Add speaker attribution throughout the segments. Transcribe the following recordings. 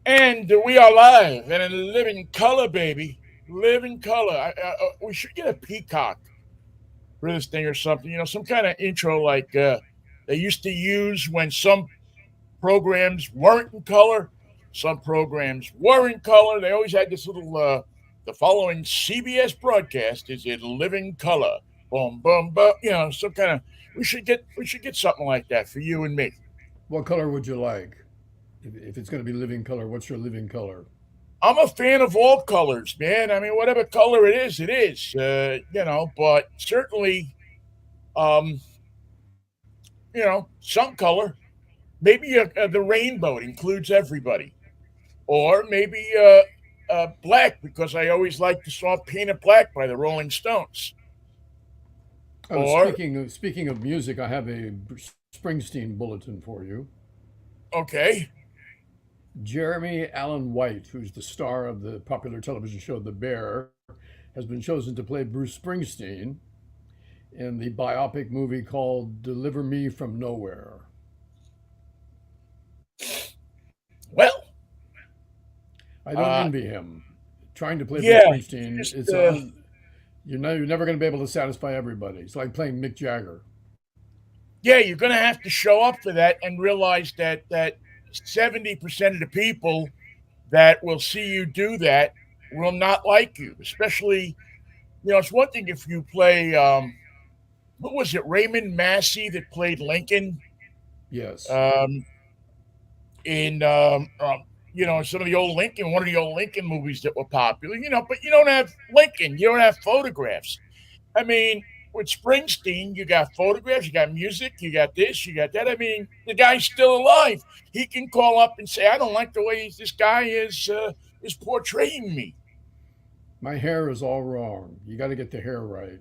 Speaker 1: And we are live and in living color, baby. Living color. We should get a peacock for this thing or something. Some kind of intro like they used to use when some programs weren't in color. Some programs were in color. They always had this little. The following CBS broadcast is in living color. Boom, boom, boom. Some kind of. We should get something like that for you and me.
Speaker 2: What color would you like? If it's going to be living color, what's your living color?
Speaker 1: I'm a fan of all colors, man. I mean, whatever color it is, it is. But certainly, um, some color. Maybe the rainbow includes everybody, or maybe black because I always like the song "Painted Black" by the Rolling Stones.
Speaker 2: Oh,
Speaker 1: Or
Speaker 2: speaking of music, I have a Springsteen bulletin for you.
Speaker 1: okay,
Speaker 2: Jeremy Allen White, who's the star of the popular television show The Bear, has been chosen to play Bruce Springsteen in the biopic movie called Deliver Me from Nowhere.
Speaker 1: well,
Speaker 2: I don't
Speaker 1: uh,
Speaker 2: envy him. Trying to play Bruce
Speaker 1: yeah,
Speaker 2: Springsteen,
Speaker 1: just
Speaker 2: you're never going to be able to satisfy everybody. It's like playing Mick Jagger.
Speaker 1: yeah, you're going to have to show up for that and realize that 70% of the people that will see you do that will not like you, especially. It's one thing if you play, what was it, Raymond Massey that played Lincoln
Speaker 2: Yes.
Speaker 1: um, in, some of the old Lincoln, one of the old Lincoln movies that were popular, but you don't have Lincoln, you don't have photographs. I mean, with Springsteen, you got photographs, you got music, you got this, you got that. I mean, the guy's still alive. He can call up and say, "I don't like the way this guy is portraying me."
Speaker 2: My hair is all wrong. You got to get the hair right.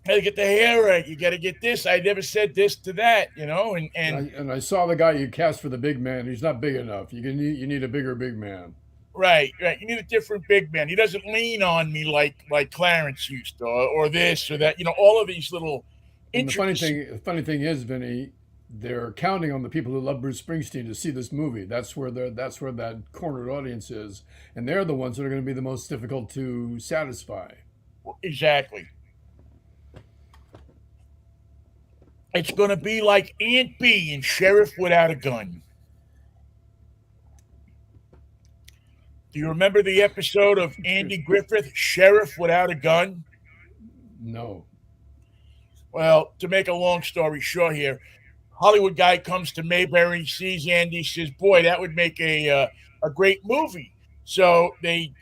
Speaker 1: Got to get the hair right. You got to get this. I never said this to that,
Speaker 2: And
Speaker 1: and
Speaker 2: I saw the guy you cast for the big man. He's not big enough. You need a bigger big man.
Speaker 1: right, right. You need a different big man. He doesn't lean on me like Clarence used to, or this or that. All of these little
Speaker 2: And
Speaker 1: intricacies.
Speaker 2: the funny thing is, Vinny, they're counting on the people who love Bruce Springsteen to see this movie. That's where that cornered audience is, and they're the ones that are going to be the most difficult to satisfy.
Speaker 1: Exactly. It's going to be like Aunt B and Sheriff Without a Gun. Do you remember the episode of Andy Griffith, Sheriff Without a Gun?
Speaker 2: No.
Speaker 1: Well, to make a long story short here, Hollywood guy comes to Mayberry, sees Andy, says, "Boy, that would make a great movie." So they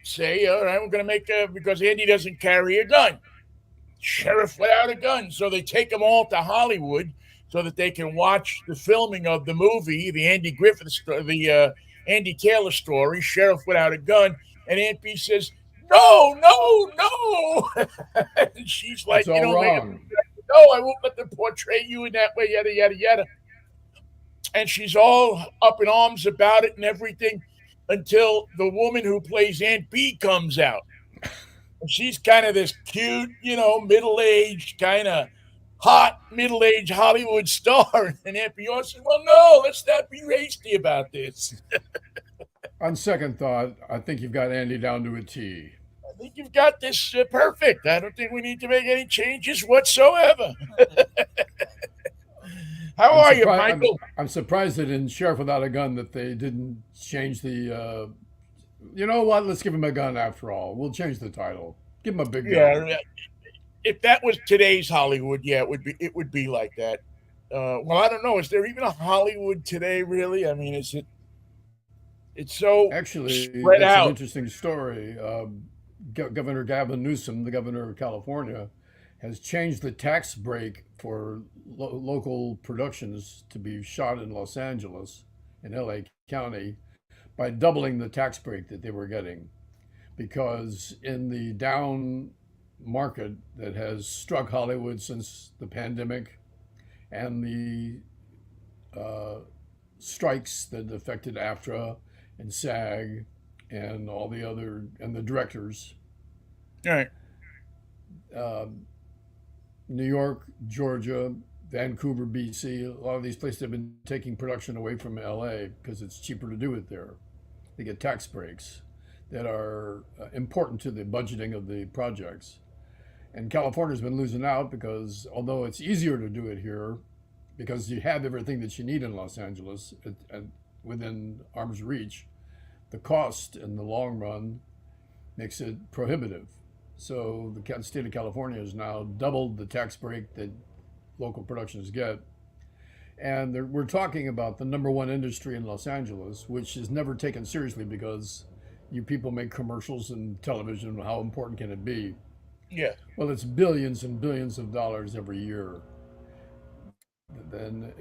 Speaker 1: say, "All right, we're going to make a because Andy doesn't carry a gun, Sheriff Without a Gun." So they take them all to Hollywood so that they can watch the filming of the movie, the Andy Griffith, the Andy Taylor story, Sheriff Without a Gun. And Aunt B says, "No, no, no," and she's
Speaker 2: It's
Speaker 1: like,
Speaker 2: all
Speaker 1: wait a
Speaker 2: wrong.
Speaker 1: minute, no, I won't let them portray you in that way, yada yada yada. And she's all up in arms about it and everything until the woman who plays Aunt B comes out. And she's kind of this cute, middle aged, kind of hot, middle aged Hollywood star. And Aunt Beyonce said, "Well, no, let's not be hasty about this.
Speaker 2: On second thought, I think you've got Andy down to a T.
Speaker 1: I think you've got this perfect. I don't think we need to make any changes whatsoever." How are you, Michael?
Speaker 2: I'm surprised that in Sheriff Without a Gun that they didn't change the. You know what? Let's give him a gun after all. We'll change the title. Give him a big gun.
Speaker 1: Yeah, if that was today's Hollywood, yeah, it would be like that. Well, I don't know. Is there even a Hollywood today? Really? I mean, it's so
Speaker 2: Actually,
Speaker 1: spread
Speaker 2: that's an
Speaker 1: out.
Speaker 2: interesting story. Governor Gavin Newsom, the governor of California, has changed the tax break for local productions to be shot in Los Angeles, in LA County, by doubling the tax break that they were getting. Because in the down market that has struck Hollywood since the pandemic and the uh, strikes that affected AFTRA and SAG and all the other and the directors,
Speaker 1: All right.
Speaker 2: uh, New York, Georgia, Vancouver, BC, a lot of these places have been taking production away from LA because it's cheaper to do it there. They get tax breaks that are important to the budgeting of the projects. And California's been losing out because although it's easier to do it here, because you have everything that you need in Los Angeles within arm's reach, the cost in the long run makes it prohibitive. So the state of California has now doubled the tax break that local productions get. And we're talking about the number one industry in Los Angeles, which is never taken seriously because you people make commercials and television. How important can it be?
Speaker 1: Yeah.
Speaker 2: Well, it's billions and billions of dollars every year. Then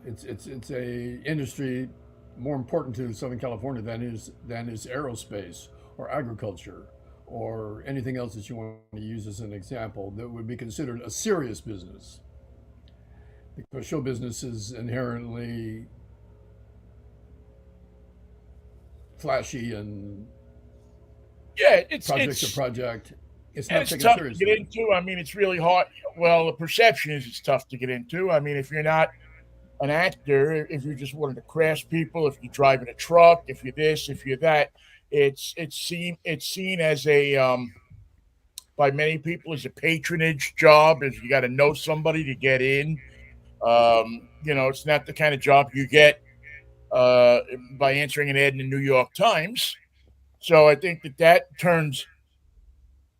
Speaker 2: it's a industry more important to Southern California than is aerospace or agriculture or anything else that you want to use as an example that would be considered a serious business. Because show business is inherently flashy and
Speaker 1: Yeah,
Speaker 2: project to project. It's
Speaker 1: and
Speaker 2: not
Speaker 1: it's
Speaker 2: taken
Speaker 1: tough to get
Speaker 2: seriously.
Speaker 1: into. I mean, it's really hard. Well, the perception is it's tough to get into. I mean, if you're not an actor, if you're just one of the craft people, if you're driving a truck, if you're this, if you're that, it's seen as a by many people as a patronage job. Is you got to know somebody to get in. It's not the kind of job you get by answering an ad in the New York Times. So I think that turns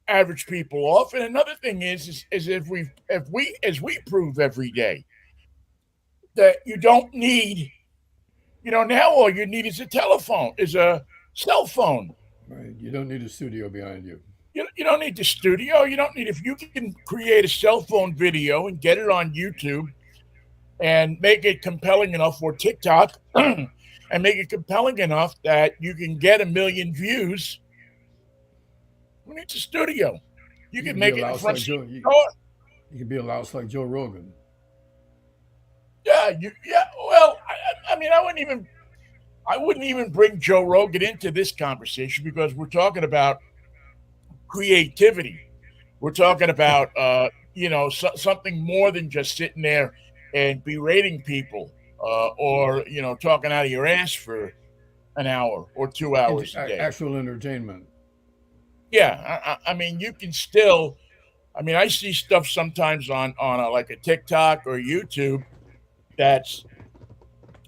Speaker 1: average people off. And another thing is if we as we prove every day that you don't need, now all you need is a telephone, is a cell phone.
Speaker 2: Right? You don't need a studio behind you.
Speaker 1: You don't need the studio. You don't need, if you can create a cell phone video and get it on YouTube and make it compelling enough, or TikTok, and make it compelling enough that you can get 1 million views. Who needs a studio? You
Speaker 2: You
Speaker 1: can
Speaker 2: can be
Speaker 1: make
Speaker 2: a
Speaker 1: it in the
Speaker 2: louse
Speaker 1: front
Speaker 2: like
Speaker 1: seat
Speaker 2: Joe.
Speaker 1: of your car.
Speaker 2: You can be a louse like Joe Rogan.
Speaker 1: Yeah. Well, I mean, I wouldn't even bring Joe Rogan into this conversation because we're talking about creativity. We're talking about something more than just sitting there and berating people, or talking out of your ass for an hour or 2 hours a day.
Speaker 2: Actual entertainment.
Speaker 1: Yeah, I mean, you can still. I mean, I see stuff sometimes on like a TikTok or YouTube that's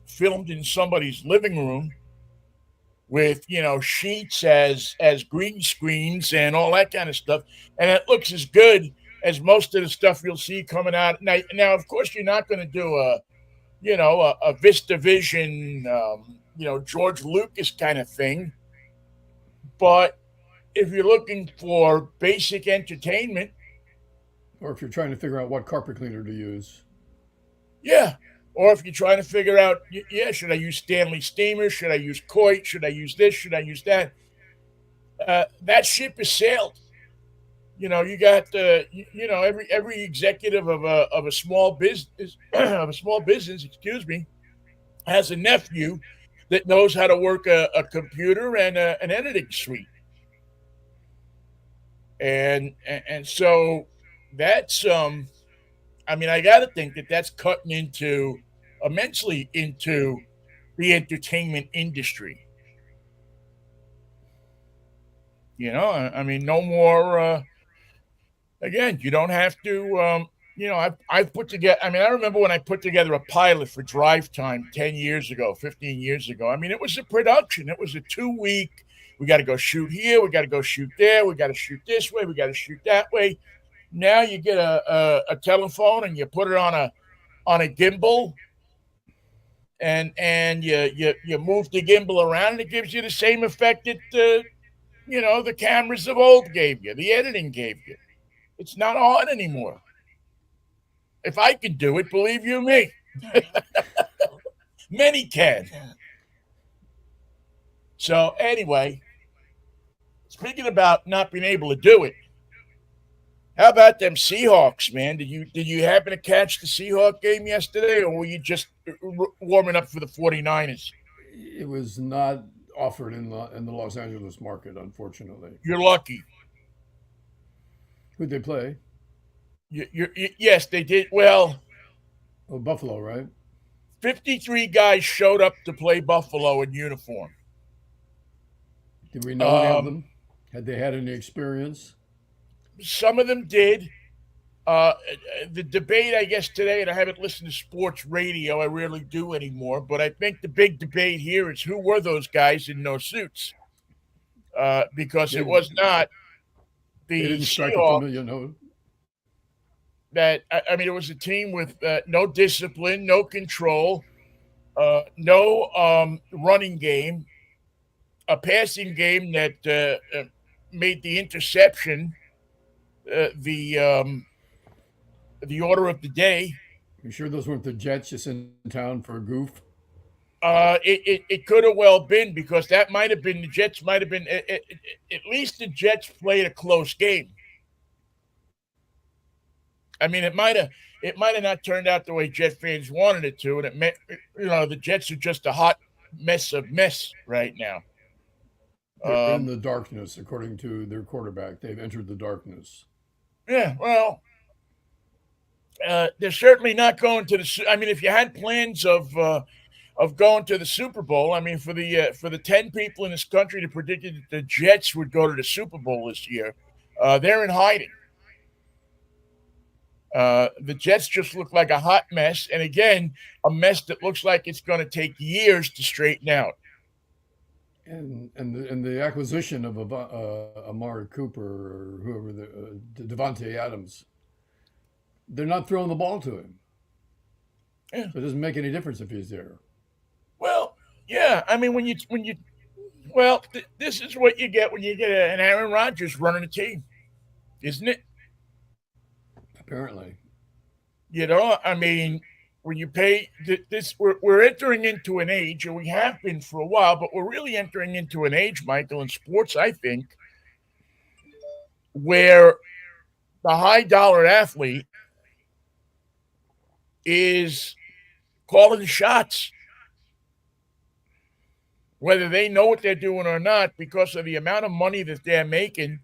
Speaker 1: filmed in somebody's living room with sheets as green screens and all that kind of stuff, and it looks as good as most of the stuff you'll see coming out now. Of course, you're not going to do a Vista Vision, George Lucas kind of thing, but if you're looking for basic entertainment,
Speaker 2: Or if you're trying to figure out what carpet cleaner to use.
Speaker 1: yeah. Or if you're trying to figure out, yeah, should I use Stanley Steamer? Should I use Coit? Should I use this? Should I use that? That ship has sailed. You got every executive of a small business of a small business, excuse me, has a nephew that knows how to work a computer and an editing suite, and so that's I mean, I got to think that that's cutting into immensely into the entertainment industry. I mean, no more. Again, you don't have to. I've put together. I mean, I remember when I put together a pilot for Drive Time 10 years ago, 15 years ago. I mean, it was a production. It was a 2 week. We got to go shoot here. We got to go shoot there. We got to shoot this way. We got to shoot that way. Now you get a telephone and you put it on a gimbal, and you move the gimbal around, and it gives you the same effect that the cameras of old gave you, the editing gave you. It's not hard anymore. If I can do it, believe you me, many can. So anyway, speaking about not being able to do it, how about them Seahawks, man? Did you happen to catch the Seahawk game yesterday, or were you just warming up for the 49ers?
Speaker 2: It was not offered in the Los Angeles market, unfortunately.
Speaker 1: You're lucky.
Speaker 2: Who'd they play?
Speaker 1: Yes, they did. Well,
Speaker 2: Oh, Buffalo, right?
Speaker 1: 53 guys showed up to play Buffalo in uniform.
Speaker 2: Did we know any of
Speaker 1: Um,
Speaker 2: them? Had they had any experience?
Speaker 1: some of them did. The debate, I guess, today, and I haven't listened to sports radio, I rarely do anymore, but I think the big debate here is who were those guys in those suits? Because it
Speaker 2: They
Speaker 1: was not
Speaker 2: they
Speaker 1: the
Speaker 2: didn't strike a
Speaker 1: Seahawks
Speaker 2: familiar note.
Speaker 1: that, I mean, it was a team with no discipline, no control, no running game, a passing game that made the interception the order of the day.
Speaker 2: You sure those weren't the Jets just in town for a goof?
Speaker 1: It could have well been because that might have been the Jets. Might have been at least the Jets played a close game. I mean, it might have not turned out the way Jet fans wanted it to, and it meant the Jets are just a hot mess of mess right now.
Speaker 2: They're in
Speaker 1: Um,
Speaker 2: the darkness, according to their quarterback. They've entered the darkness.
Speaker 1: yeah, well, they're certainly not going to the. I mean, if you had plans of going to the Super Bowl, I mean, for the 10 people in this country that predicted that the Jets would go to the Super Bowl this year, they're in hiding. The Jets just look like a hot mess, and again, a mess that looks like it's going to take years to straighten out.
Speaker 2: And the acquisition of Amari Cooper or whoever Devontae Adams, they're not throwing the ball to him,
Speaker 1: Yeah.
Speaker 2: so it doesn't make any difference if he's there.
Speaker 1: Well, yeah. I mean, this is what you get when you get an Aaron Rodgers running a team, isn't it?
Speaker 2: Apparently,
Speaker 1: I mean, when you pay this, we're entering into an age, and we have been for a while, but we're really entering into an age, Michael, in sports, I think, where the high dollar athlete is calling the shots, whether they know what they're doing or not, because of the amount of money that they're making.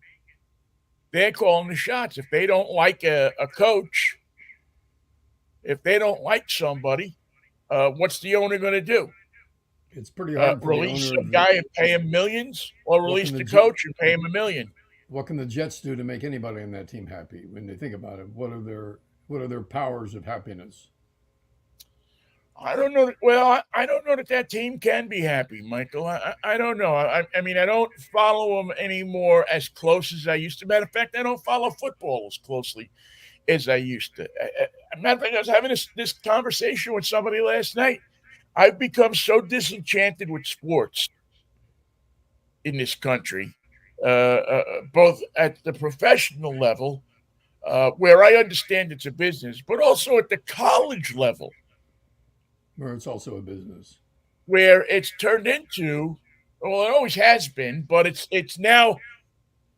Speaker 1: They're calling the shots. If they don't like a coach, if they don't like somebody, what's the owner going to do?
Speaker 2: it's pretty hard for the
Speaker 1: Release
Speaker 2: owner
Speaker 1: some
Speaker 2: of
Speaker 1: guy and pay him millions, or
Speaker 2: what
Speaker 1: release
Speaker 2: can the
Speaker 1: the
Speaker 2: Jet,
Speaker 1: coach and pay him a million?
Speaker 2: what can the Jets do to make anybody on that team happy when they think about it? What are their powers of happiness?
Speaker 1: I don't know. Well, I don't know that team can be happy, Michael. I don't know. I mean, I don't follow them anymore as close as I used to. Matter of fact, I don't follow football as closely as I used to. Matter of fact, I was having this conversation with somebody last night. I've become so disenchanted with sports in this country, both at the professional level, where I understand it's a business, but also at the college level,
Speaker 2: Where it's also a business.
Speaker 1: where it's turned into, well, it always has been, but it's now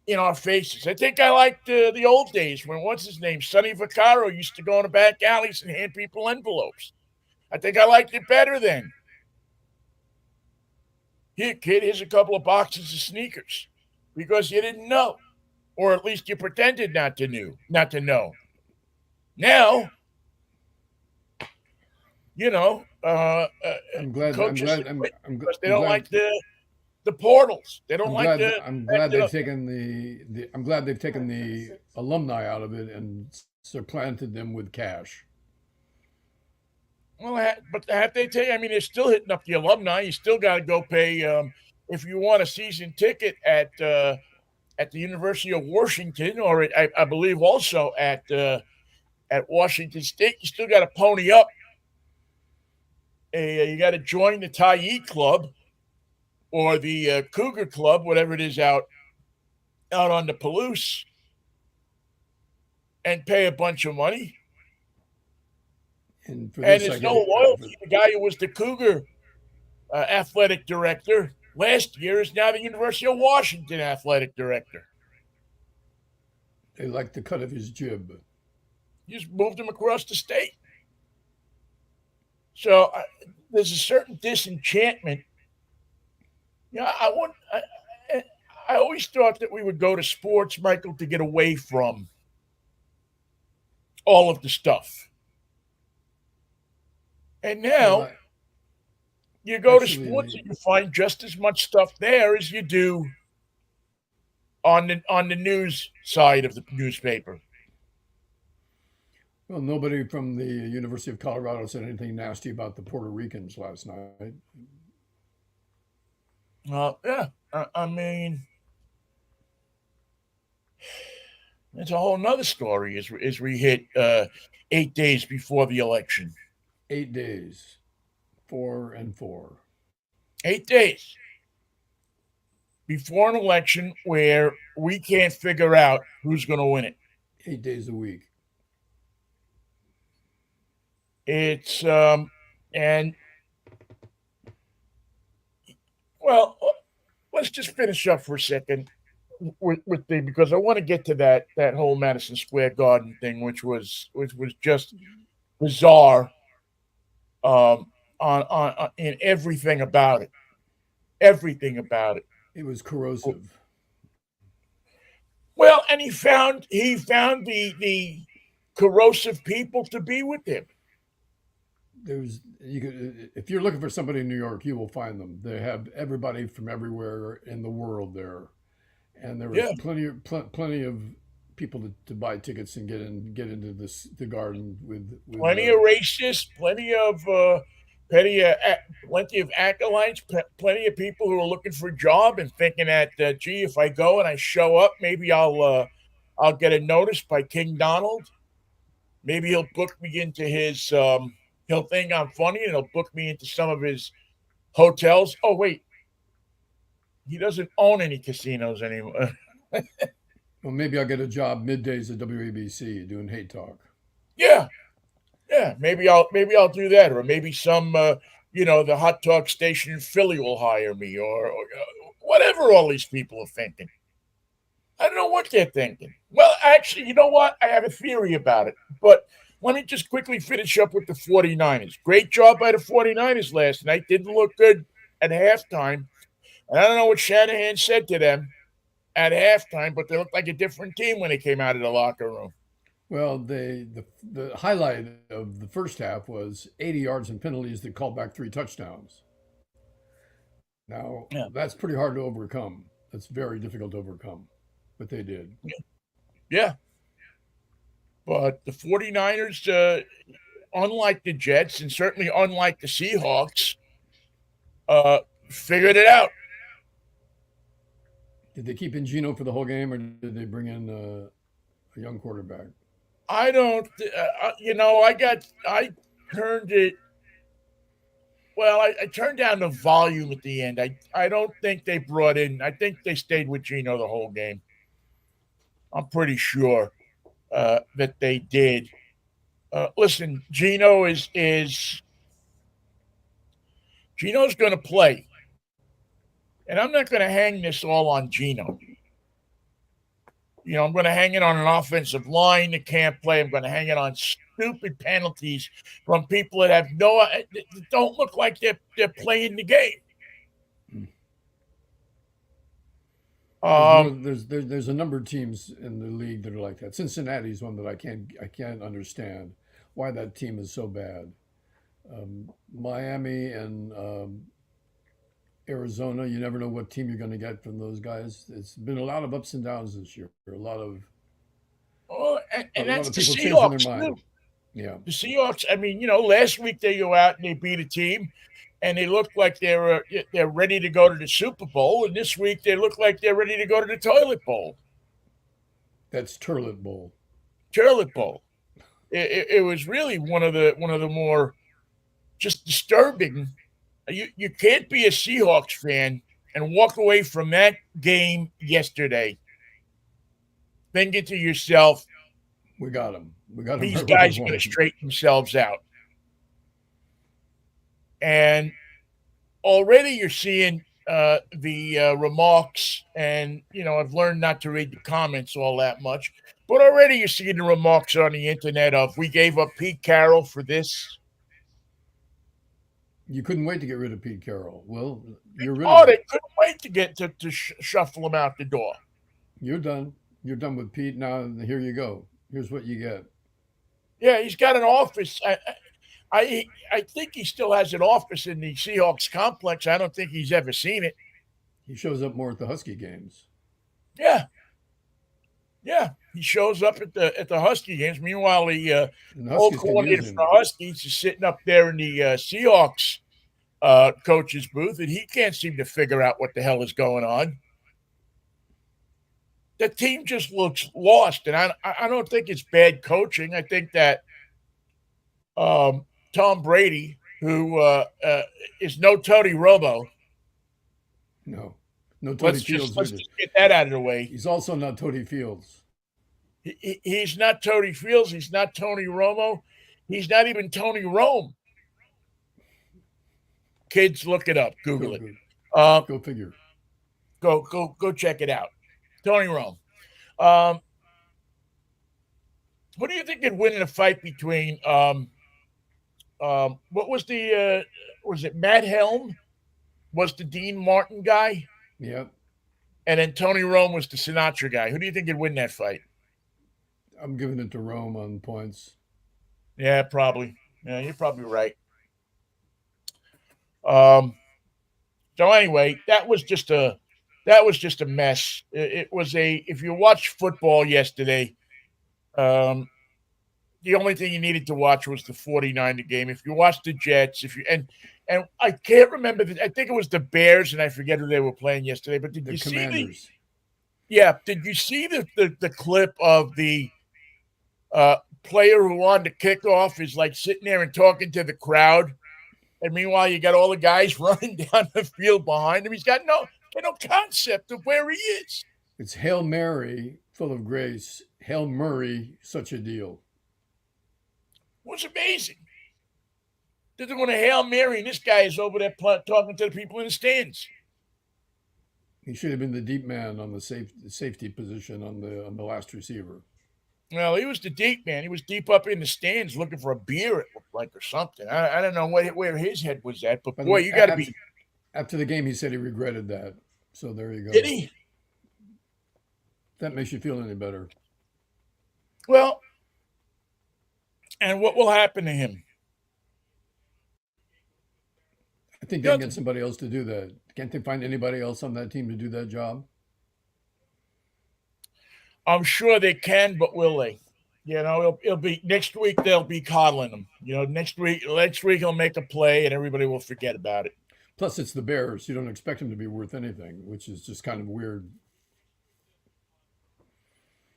Speaker 1: in our faces. I think I liked the old days when what's his name, Sonny Vaccaro, used to go in the back alleys and hand people envelopes. I think I liked it better then. Here, kid, here's a couple of boxes of sneakers because you didn't know, or at least you pretended not to know. Now, you know,
Speaker 2: I'm glad. I'm
Speaker 1: coaches
Speaker 2: glad.
Speaker 1: quit
Speaker 2: I'm,
Speaker 1: because they
Speaker 2: I'm
Speaker 1: don't
Speaker 2: glad.
Speaker 1: like the portals. They don't
Speaker 2: I'm
Speaker 1: like
Speaker 2: glad.
Speaker 1: the
Speaker 2: I'm
Speaker 1: fact
Speaker 2: glad
Speaker 1: that
Speaker 2: they've taken the. I'm glad they've taken the alumni out of it and supplanted them with cash.
Speaker 1: well, but have they taken? I mean, they're still hitting up the alumni. You still got to go pay if you want a season ticket at the University of Washington, or I believe also at Washington State. You still got to pony up. You got to join the Tyee Club or the Cougar Club, whatever it is out on the Palouse, and pay a bunch of money.
Speaker 2: And for
Speaker 1: And
Speaker 2: this, I
Speaker 1: there's
Speaker 2: get
Speaker 1: no
Speaker 2: it.
Speaker 1: loyalty. The guy who was the Cougar athletic director last year is now the University of Washington athletic director.
Speaker 2: They like the cut of his jib.
Speaker 1: You just moved him across the state. So there's a certain disenchantment. I want. I always thought that we would go to sports, Michael, to get away from all of the stuff. And
Speaker 2: Well,
Speaker 1: now you go to sports
Speaker 2: actually,
Speaker 1: and you find just as much stuff there as you do on the news side of the newspaper.
Speaker 2: Well, nobody from the University of Colorado said anything nasty about the Puerto Ricans last night.
Speaker 1: Yeah, I mean, it's a whole nother story. As we hit 8 days before the election,
Speaker 2: 8 days, 4 and 4.
Speaker 1: 8 days before an election where we can't figure out who's going to win it.
Speaker 2: 8 days a week.
Speaker 1: It's and well, let's just finish up for a second with the because I want to get to that whole Madison Square Garden thing, which was just bizarre on in everything about it.
Speaker 2: It was corrosive.
Speaker 1: Well, and he found the corrosive people to be with him.
Speaker 2: There's you could if you're looking for somebody in New York, you will find them. They have everybody from everywhere in the world there, and there was
Speaker 1: Yeah,
Speaker 2: plenty of people to buy tickets and get into the garden with
Speaker 1: plenty of racists, plenty of acolytes, plenty of people who are looking for a job and thinking that, gee, if I go and I show up, maybe I'll get a notice by King Donald. Maybe he'll book me into his. He'll think I'm funny and he'll book me into some of his hotels. Oh wait, he doesn't own any casinos anymore.
Speaker 2: well, maybe I'll get a job middays at WABC doing hate talk.
Speaker 1: Yeah, yeah. Maybe I'll do that, or maybe some the hot talk station in Philly will hire me, or whatever. All these people are thinking. I don't know what they're thinking. Well, actually, you know what? I have a theory about it. But let me just quickly finish up with the 49ers. Great job by the 49ers last night. Didn't look good at halftime. And I don't know what Shanahan said to them at halftime, but they looked like a different team when they came out of the locker room.
Speaker 2: Well, the highlight of the first half was 80 yards and penalties that called back 3 touchdowns. Now
Speaker 1: Yeah.
Speaker 2: that's pretty hard to overcome. That's very difficult to overcome, but they did.
Speaker 1: Yeah. But the 49ers, unlike the Jets and certainly unlike the Seahawks, figured it out.
Speaker 2: Did they keep in Gino for the whole game, or did they bring in a young quarterback?
Speaker 1: I don't, I turned it, well, I turned down the volume at the end. I don't think they brought in, I think they stayed with Gino the whole game. I'm pretty sure that they did. Listen, Gino's going to play, and I'm not going to hang this all on Gino. I'm going to hang it on an offensive line that can't play. I'm going to hang it on stupid penalties from people that have that don't look like they're playing the game.
Speaker 2: There's a number of teams in the league that are like that. Cincinnati's one that I can't understand why that team is so bad. Miami and Arizona, you never know what team you're going to get from those guys. It's been a lot of ups and downs this year.
Speaker 1: And
Speaker 2: A lot
Speaker 1: that's
Speaker 2: of
Speaker 1: the
Speaker 2: people changing their
Speaker 1: Seahawks too.
Speaker 2: mind. Yeah,
Speaker 1: The Seahawks. I mean, last week they go out and they beat a team, and they look like they're ready to go to the Super Bowl, and this week they look like they're ready to go to the
Speaker 2: that's Turlet Bowl.
Speaker 1: toilet bowl. It was really one of the more just disturbing. You can't be a Seahawks fan and walk away from that game yesterday thinking to yourself,
Speaker 2: We got them. We got them
Speaker 1: these
Speaker 2: right where we
Speaker 1: guys are going to
Speaker 2: wanted them.
Speaker 1: straighten themselves out. And already you're seeing the remarks, and I've learned not to read the comments all that much, but already you're seeing the remarks on the internet of we gave up Pete Carroll for this.
Speaker 2: You couldn't wait to get rid of Pete Carroll. Well, you're rid of
Speaker 1: Oh,
Speaker 2: him.
Speaker 1: they couldn't wait to get to shuffle him out the door.
Speaker 2: You're done. You're done with Pete. Now here you go. Here's what you get.
Speaker 1: Yeah, he's got an office. I think he still has an office in the Seahawks complex. I don't think he's ever seen it.
Speaker 2: He shows up more at the Husky games.
Speaker 1: Yeah, yeah. He shows up at the Husky games. Meanwhile, the
Speaker 2: And the
Speaker 1: old
Speaker 2: Huskies can use
Speaker 1: coordinator for
Speaker 2: him.
Speaker 1: the Huskies is sitting up there in the Seahawks coach's booth, and he can't seem to figure out what the hell is going on. The team just looks lost, and I don't think it's bad coaching. I think that Tom Brady, who is no Tony Romo,
Speaker 2: No, no Tony Fields
Speaker 1: let's
Speaker 2: either.
Speaker 1: just get that out of the way.
Speaker 2: He's also not Tony Fields.
Speaker 1: He's not Tony Fields. He's not Tony Romo. He's not even Tony Rome. Kids, look it up.
Speaker 2: Go
Speaker 1: Google it.
Speaker 2: go
Speaker 1: Um,
Speaker 2: go figure.
Speaker 1: go check it out. Tony Rome. Um, what do you think could win in a fight between what was it Matt Helm was the Dean Martin guy,
Speaker 2: Yep.
Speaker 1: and then Tony Rome was the Sinatra guy. Who do you think could win that fight?
Speaker 2: I'm giving it to Rome on points.
Speaker 1: Yeah, probably. Yeah, you're probably right. Um, so anyway, that was just a mess. It was a if you watched football yesterday, um, the only thing you needed to watch was the 49 game. If you watched the Jets, if you and I can't remember I think it was the Bears and I forget who they were playing yesterday, but did
Speaker 2: The
Speaker 1: you see the
Speaker 2: Commanders.
Speaker 1: yeah, did you see the clip of the player who won the kickoff is like sitting there and talking to the crowd? And meanwhile, you got all the guys running down the field behind him. He's got no concept of where he is.
Speaker 2: It's Hail Mary, full of grace. Hail Murray, such a deal.
Speaker 1: It was amazing. They're doing a Hail Mary, and this guy is over there talking to the people in the stands.
Speaker 2: He should have been the deep man on the safety position on the last receiver.
Speaker 1: Well, he was the deep man. He was deep up in the stands looking for a beer, it looked like, or something. I don't know where his head was at, but
Speaker 2: By the
Speaker 1: boy,
Speaker 2: way,
Speaker 1: you got to be.
Speaker 2: after the game, he said he regretted that. So there you
Speaker 1: Did
Speaker 2: go.
Speaker 1: he?
Speaker 2: If that makes you feel any better.
Speaker 1: Well, and what will happen to him?
Speaker 2: I think they can get
Speaker 1: Nothing.
Speaker 2: somebody else to do that. Can't they find anybody else on that team to do that job?
Speaker 1: I'm sure they can, but will they? You know, it'll be next week. They'll be coddling him. You know, next week he'll make a play, and everybody will forget about it.
Speaker 2: Plus, it's the Bears. You don't expect him to be worth anything, which is just kind of weird.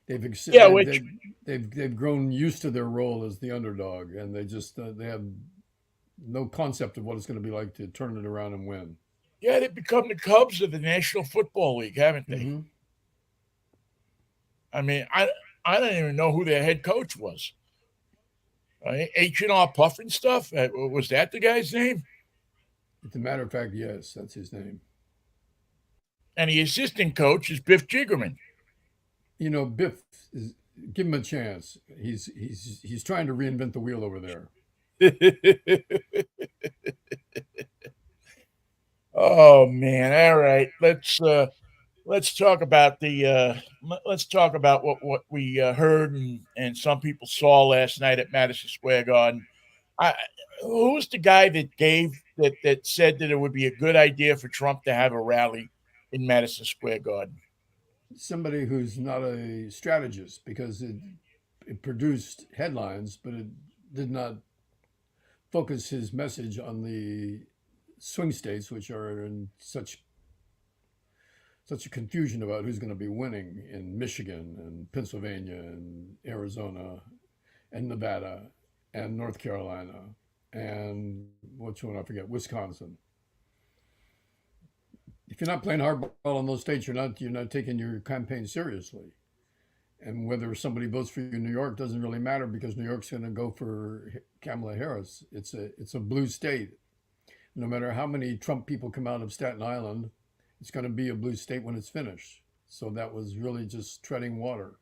Speaker 2: They've ex-
Speaker 1: Yeah,
Speaker 2: they,
Speaker 1: which
Speaker 2: they've grown used to their role as the underdog, and they have no concept of what it's going to be like to turn it around and win.
Speaker 1: yeah, they've become the Cubs of the National Football League, haven't they?
Speaker 2: Hmm.
Speaker 1: I mean, I don't even know who their head coach was. H&R Puffin stuff. Was that the guy's name?
Speaker 2: As a matter of fact, yes, that's his name.
Speaker 1: And the assistant coach is Biff Jiggerman.
Speaker 2: You know, Biff is give him a chance. He's trying to reinvent the wheel over there.
Speaker 1: Oh man! All right, let's talk about the let's talk about what we heard and some people saw last night at Madison Square Garden. I, who's the guy that that said that it would be a good idea for Trump to have a rally in Madison Square Garden?
Speaker 2: Somebody who's not a strategist because it produced headlines, but it did not focus his message on the swing states, which are in such a confusion about who's going to be winning in Michigan and Pennsylvania and Arizona and Nevada and North Carolina and which one I forget, Wisconsin. If you're not playing hardball in those states, you're not taking your campaign seriously. And whether somebody votes for you in New York doesn't really matter because New York's going to go for Kamala Harris. It's a blue state. No matter how many Trump people come out of Staten Island, it's going to be a blue state when it's finished. So that was really just treading water.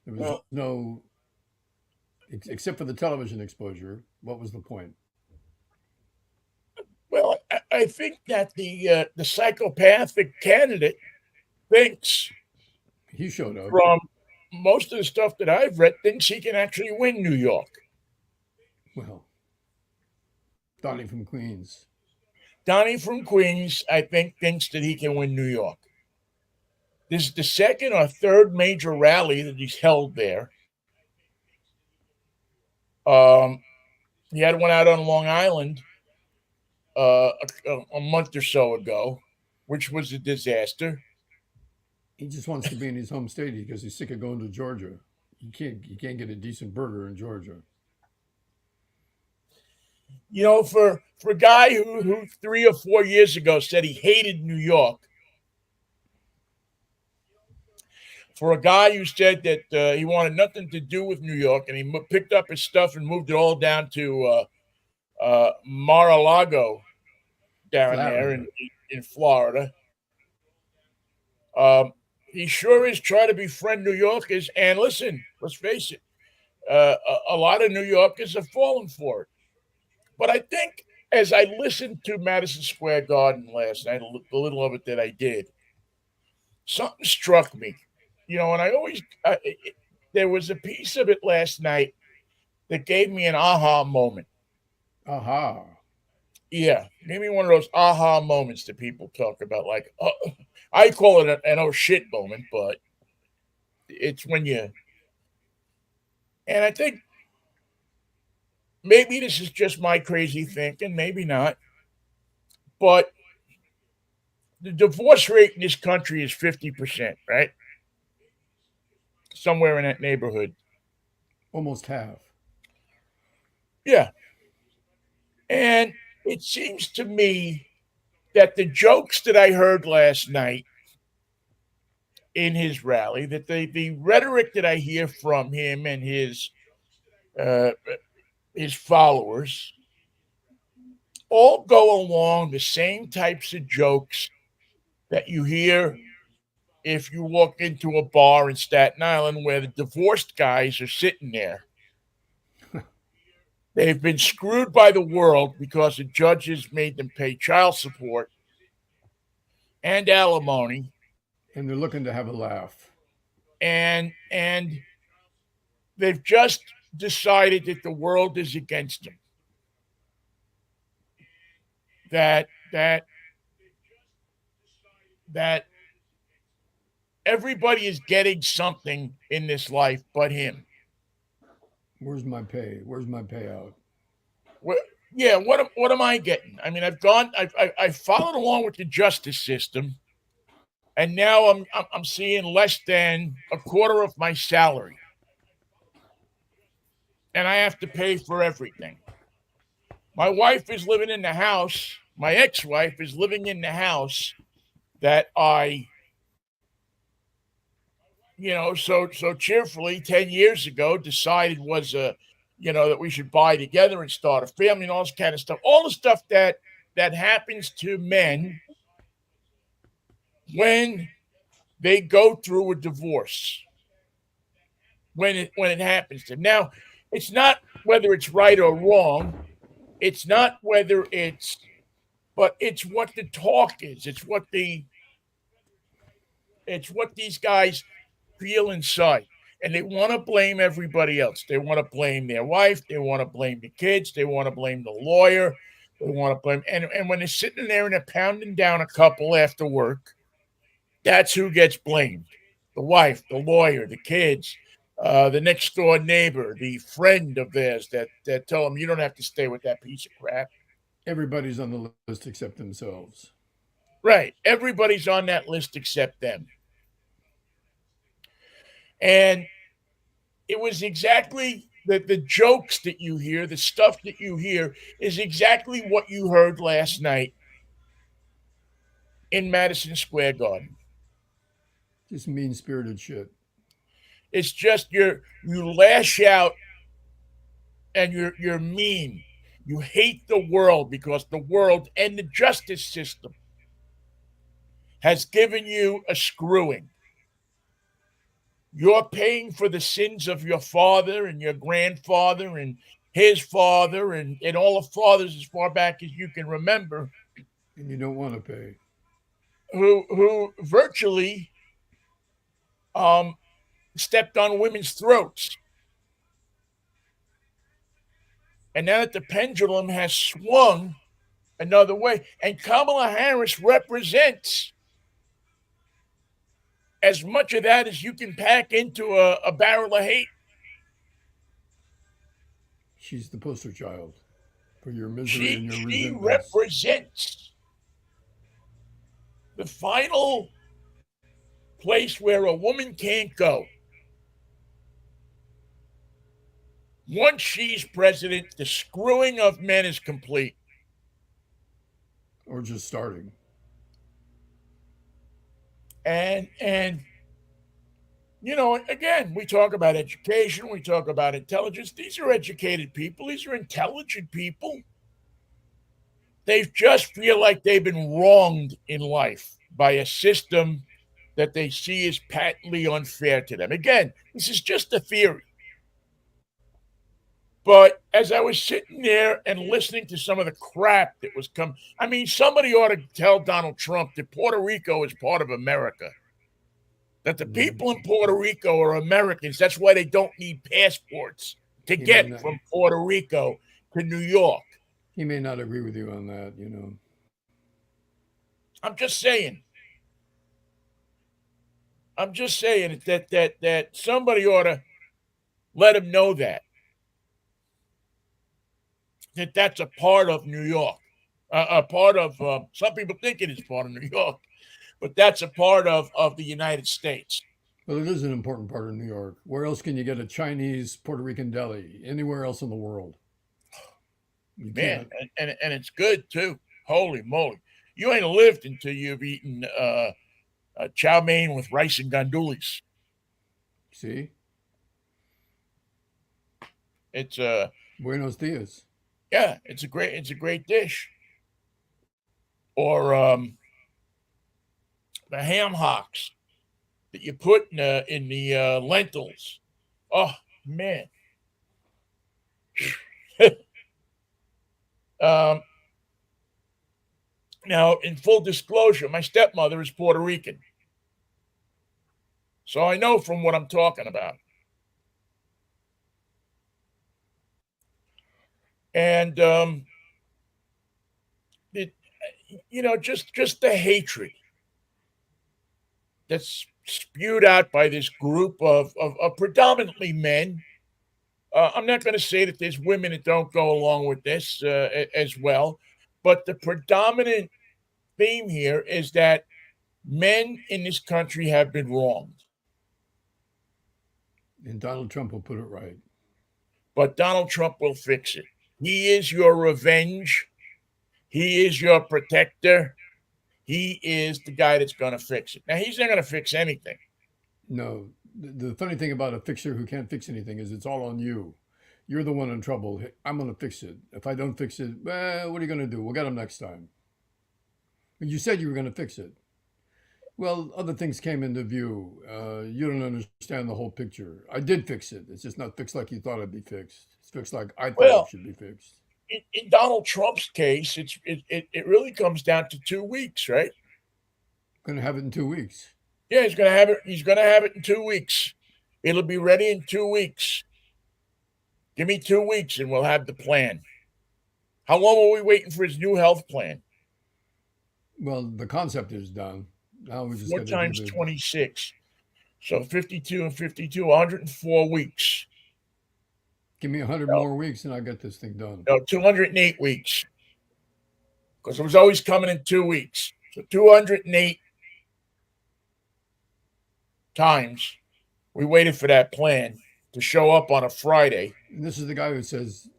Speaker 2: There was
Speaker 1: Well,
Speaker 2: no, except for the television exposure. What was the point?
Speaker 1: well, I think that the psychopathic candidate thinks
Speaker 2: He showed up.
Speaker 1: from most of the stuff that I've read thinks he can actually win New York.
Speaker 2: Well, Donnie from Queens.
Speaker 1: Donnie from Queens, I think, thinks that he can win New York. This is the second or third major rally that he's held there. Um, he had one out on Long Island a month or so ago, which was a disaster.
Speaker 2: He just wants to be in his home state because he's sick of going to Georgia. You can't get a decent burger in Georgia.
Speaker 1: For a guy who 3 or 4 years ago said he hated New York, for a guy who said that he wanted nothing to do with New York, and he picked up his stuff and moved it all down to Mar-a-Lago down there
Speaker 2: Florida.
Speaker 1: in Florida. Um, he sure is trying to befriend New Yorkers. And listen, let's face it, a lot of New Yorkers have fallen for it. But I think as I listened to Madison Square Garden last night, the little of it that I did, something struck me. And there was a piece of it last night that gave me an aha moment.
Speaker 2: Aha.
Speaker 1: Yeah, gave me one of those aha moments that people talk about. Like, I call it an oh shit moment, but it's when you. And I think maybe this is just my crazy thinking, maybe not. But the divorce rate in this country is 50%, right? Somewhere in that neighborhood.
Speaker 2: Almost half.
Speaker 1: Yeah. And it seems to me that the jokes that I heard last night in his rally, that the rhetoric that I hear from him and uh, his followers, all go along the same types of jokes that you hear if you walk into a bar in Staten Island where the divorced guys are sitting there. They've been screwed by the world because the judges made them pay child support and alimony,
Speaker 2: And they're looking to have a laugh.
Speaker 1: and they've just decided that the world is against them. That everybody is getting something in this life but him.
Speaker 2: Where's my pay? Where's my payout?
Speaker 1: What, yeah, what am I getting? I mean, I've followed along with the justice system, and now I'm seeing less than a quarter of my salary, and I have to pay for everything. My wife is living in the house. My ex-wife is living in the house that I, so cheerfully 10 years ago decided was that we should buy together and start a family and all this kind of stuff. All the stuff that happens to men when they go through a divorce, when it happens to them. Now, it's not whether it's right or wrong. It's not whether but it's what the talk is. It's what these guys feel inside. And they want to blame everybody else. They want to blame their wife. They want to blame the kids. They want to blame the lawyer. They want to blame. And when they're sitting there and they're pounding down a couple after work, that's who gets blamed: the wife, the lawyer, the kids, the next door neighbor, the friend of theirs that tell them you don't have to stay with that piece of crap.
Speaker 2: Everybody's on the list except themselves.
Speaker 1: Right. Everybody's on that list except them. And it was exactly the jokes that you hear, the stuff that you hear is exactly what you heard last night in Madison Square Garden.
Speaker 2: Just mean spirited shit.
Speaker 1: It's just you lash out and you're mean. You hate the world because the world and the justice system has given you a screwing. You're paying for the sins of your father and your grandfather and his father and all the fathers as far back as you can remember
Speaker 2: And you don't want to pay.
Speaker 1: who virtually um, stepped on women's throats. And now that the pendulum has swung another way, and Kamala Harris represents as much of that as you can pack into a barrel of hate.
Speaker 2: She's the poster child for your misery
Speaker 1: She
Speaker 2: and your
Speaker 1: she
Speaker 2: resentments.
Speaker 1: represents the final place where a woman can't go. Once she's president, the screwing of men is complete.
Speaker 2: Or just starting.
Speaker 1: And again, we talk about education, we talk about intelligence. These are educated people, these are intelligent people. They just feel like they've been wronged in life by a system that they see as patently unfair to them. Again, this is just a theory. But as I was sitting there and listening to some of the crap that was coming, I mean, somebody ought to tell Donald Trump that Puerto Rico is part of America, that the
Speaker 2: Mm.
Speaker 1: people in Puerto Rico are Americans. That's why they don't need passports to
Speaker 2: He may
Speaker 1: get
Speaker 2: not.
Speaker 1: from Puerto Rico to New York.
Speaker 2: He may not agree with you on that. You know.
Speaker 1: I'm just saying. I'm just saying that somebody ought to let him know that that's a part of New York, a part of. Some people think it is part of New York, but that's a part of the United States.
Speaker 2: Well, it is an important part of New York. Where else can you get a Chinese Puerto Rican deli? Anywhere else in the world? You
Speaker 1: Man,
Speaker 2: can't.
Speaker 1: and it's good too. Holy moly! You ain't lived until you've eaten chow mein with rice and gandulis.
Speaker 2: See?
Speaker 1: It's
Speaker 2: Buenos dias.
Speaker 1: yeah, it's a great dish. Or the ham hocks that you put in the lentils. Oh man. um, Now, in full disclosure, my stepmother is Puerto Rican, so I know from what I'm talking about. And it, just the hatred that's spewed out by this group of predominantly men. I'm not going to say that there's women that don't go along with this as well, but the predominant theme here is that men in this country have been wronged,
Speaker 2: And Donald Trump will put it right.
Speaker 1: but Donald Trump will fix it. He is your revenge. He is your protector. He is the guy that's going to fix it. Now, he's not going to fix anything.
Speaker 2: No. The funny thing about a fixer who can't fix anything is it's all on you. You're the one in trouble. Hey, I'm going to fix it. If I don't fix it, well, what are you going to do? We'll get him next time. But you said you were going to fix it. Well, other things came into view. You don't understand the whole picture. I did fix it. It's just not fixed like you thought it'd be fixed. It's fixed like I thought it
Speaker 1: Well,
Speaker 2: should be fixed.
Speaker 1: in Donald Trump's case, it really comes down to 2 weeks, right?
Speaker 2: Going to have it in 2 weeks.
Speaker 1: Yeah, he's going to have it. He's going to have it in 2 weeks. It'll be ready in 2 weeks. Give me 2 weeks and we'll have the plan. How long are we waiting for his new health plan?
Speaker 2: Well, the concept is done. Now we just
Speaker 1: Four
Speaker 2: got to do
Speaker 1: times
Speaker 2: the.
Speaker 1: 26. So 52 and 52, 104 weeks.
Speaker 2: Give me 100
Speaker 1: No,
Speaker 2: more weeks and I'll get this thing done.
Speaker 1: no, 208 weeks. Because it was always coming in 2 weeks. So 208 times we waited for that plan to show up on a Friday.
Speaker 2: And this is the guy who says